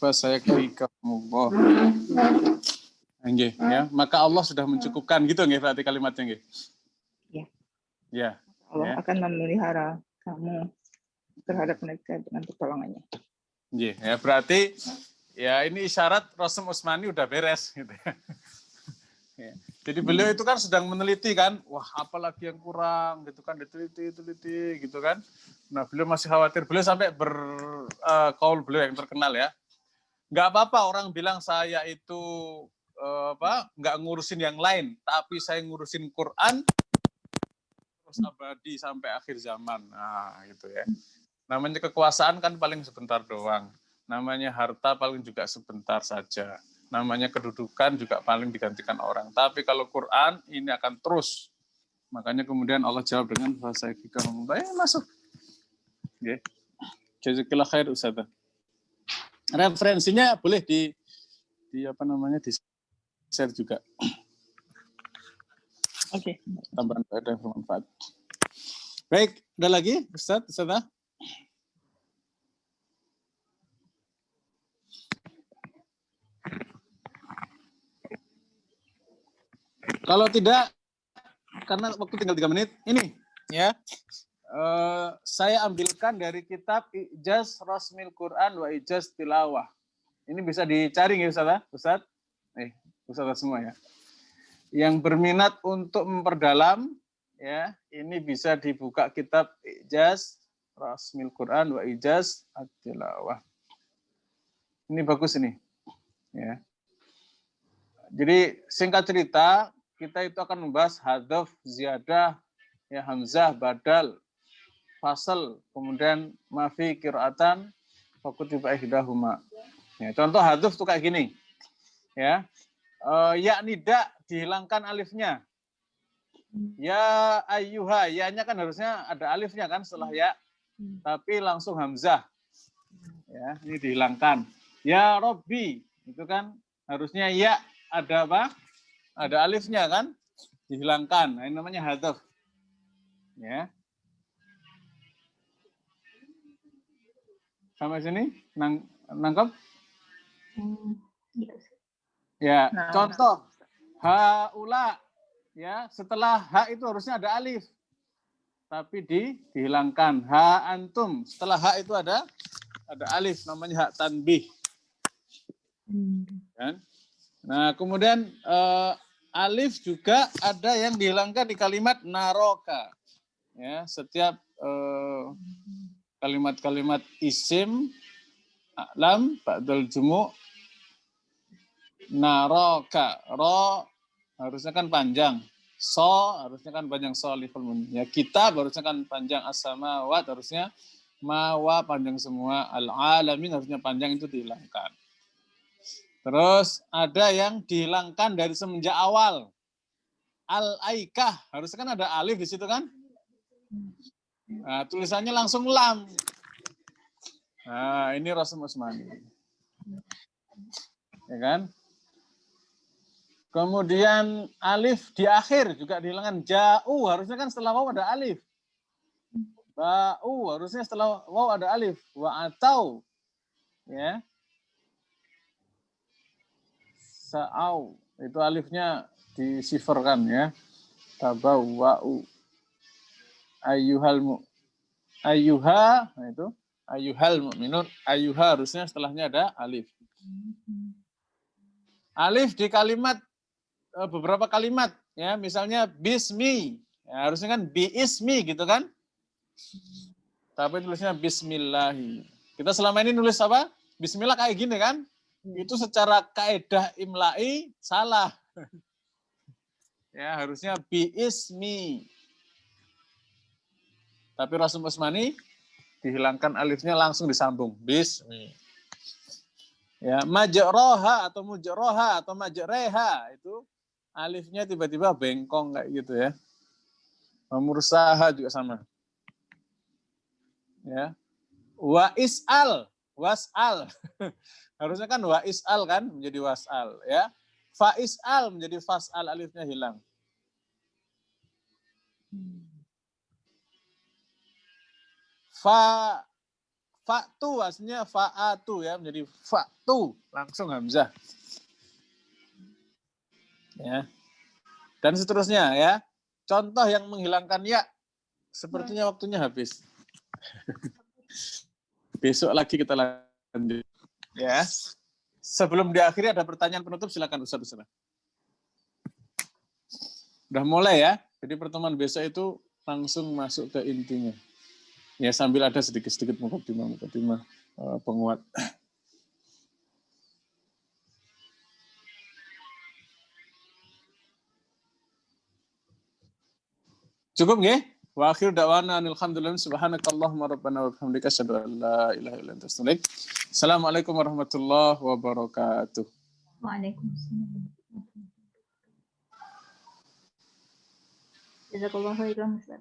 Fasayakfikumullah. Nggih, ya. Maka Allah sudah mencukupkan gitu nggih berarti kalimatnya nggih. Ya. Ya. Allah Ya. akan memelihara kamu terhadap mereka dengan pertolongannya. Nggih, ya berarti ya ini isyarat Rasul Utsmani udah beres gitu ya. Ya. Jadi beliau itu kan sedang meneliti kan, wah apalagi yang kurang gitu kan, diteliti gitu kan. Nah beliau masih khawatir, beliau sampai berkaul beliau yang terkenal ya. Nggak apa-apa orang bilang saya itu nggak ngurusin yang lain, tapi saya ngurusin Quran terus abadi sampai akhir zaman. Nah gitu ya. Namanya kekuasaan kan paling sebentar doang. Namanya harta paling juga sebentar saja. Namanya kedudukan juga paling digantikan orang. Tapi kalau Quran ini akan terus. Makanya kemudian Allah jawab dengan fasayakfikahum. Masuk. Nggih. Jazakallahu khair Ustaz. Referensinya boleh di share juga. Oke. Tambahan faedah yang bermanfaat. Baik, ada lagi Ustaz? Kalau tidak, karena waktu tinggal 3 menit, ini ya. Saya ambilkan dari kitab Ijaz Rasmil Quran wa Ijaz Tilawah. Ini bisa dicari ya Ustaz? Ustaz semua ya. Yang berminat untuk memperdalam ya, ini bisa dibuka kitab Ijaz Rasmil Quran wa Ijaz Tilawah. Ini bagus ini. Ya. Jadi singkat cerita, kita itu akan membahas hadaf, ziyadah, ya, hamzah, badal, fasal, kemudian mafi, qiraatan, fakutiba ihdahuma. Ya, contoh hadaf tuh kayak gini. Ya. Ya nida dihilangkan alifnya. Ya ayyuha, ya-nya kan harusnya ada alifnya kan setelah ya. Tapi langsung hamzah. Ya, ini dihilangkan. Ya Robbi, itu kan harusnya ya ada apa? Ada alifnya kan, dihilangkan. Nah, ini namanya hadaf. Ya. Sampai sini nangkep? Ya, contoh haula. Ya, setelah ha itu harusnya ada alif. Tapi dihilangkan. Ha antum. Setelah ha itu ada alif, namanya hak tanbih. Kan? Nah, kemudian alif juga ada yang dihilangkan di kalimat naroka. Ya, setiap kalimat-kalimat isim, lam, ba'dal jumu', naroka. Ro harusnya kan panjang. So harusnya kan panjang, so aliful mun. Ya, kitab harusnya kan panjang, as-samawat harusnya mawa panjang semua, al-alamin harusnya panjang, itu dihilangkan. Terus ada yang dihilangkan dari semenjak awal. Al-aikah, harusnya kan ada alif di situ kan? Nah, tulisannya langsung lam. Nah, ini Rasul Utsmani. Ya kan? Kemudian alif di akhir juga dihilangkan. Ja'u, harusnya kan setelah waw ada alif. Ba'u, harusnya setelah waw ada alif. Wa atau. Ya. Sa'au, itu alifnya disiferkan ya. Tabawwa'u. Ayyuha, nah itu ayyuhal mu'minun. Ayyuha harusnya setelahnya ada alif. Alif di kalimat, beberapa kalimat ya, misalnya bismi, ya, harusnya kan biismi gitu kan. Tapi tulisnya bismillahi. Kita selama ini nulis apa? Bismillah kayak gini kan? Itu secara kaedah imla'i salah. Ya, harusnya biismi. Tapi Rasul Utsmani dihilangkan alifnya, langsung disambung bismi. Ya, majroha atau mujroha atau majreha itu alifnya tiba-tiba bengkong kayak gitu ya. Mursaha juga sama. Ya. Wa is'al, was'al. Harusnya kan wa is'al kan menjadi was'al ya. Fa is'al menjadi fas'al, alifnya hilang. Fa'tu aslinya fa'atu ya menjadi fa'tu, langsung hamzah. Ya. Dan seterusnya ya. Contoh yang menghilangkan ya, sepertinya waktunya habis. Besok lagi kita lanjut. Ya. Sebelum diakhiri ada pertanyaan penutup, silakan Ustaz. Udah mulai ya. Jadi pertemuan besok itu langsung masuk ke intinya. Ya sambil ada sedikit-sedikit mukadimah penguat. Cukup nggih? Wa akhir da'wana alhamdulillah subhanakallahumma rabbana wa bihamdika asyhadu an la ilaha illa anta astaghfiruka. Assalamualaikum warahmatullahi wabarakatuh. Waalaikumsalam. Jazakallahu khairan Ustaz.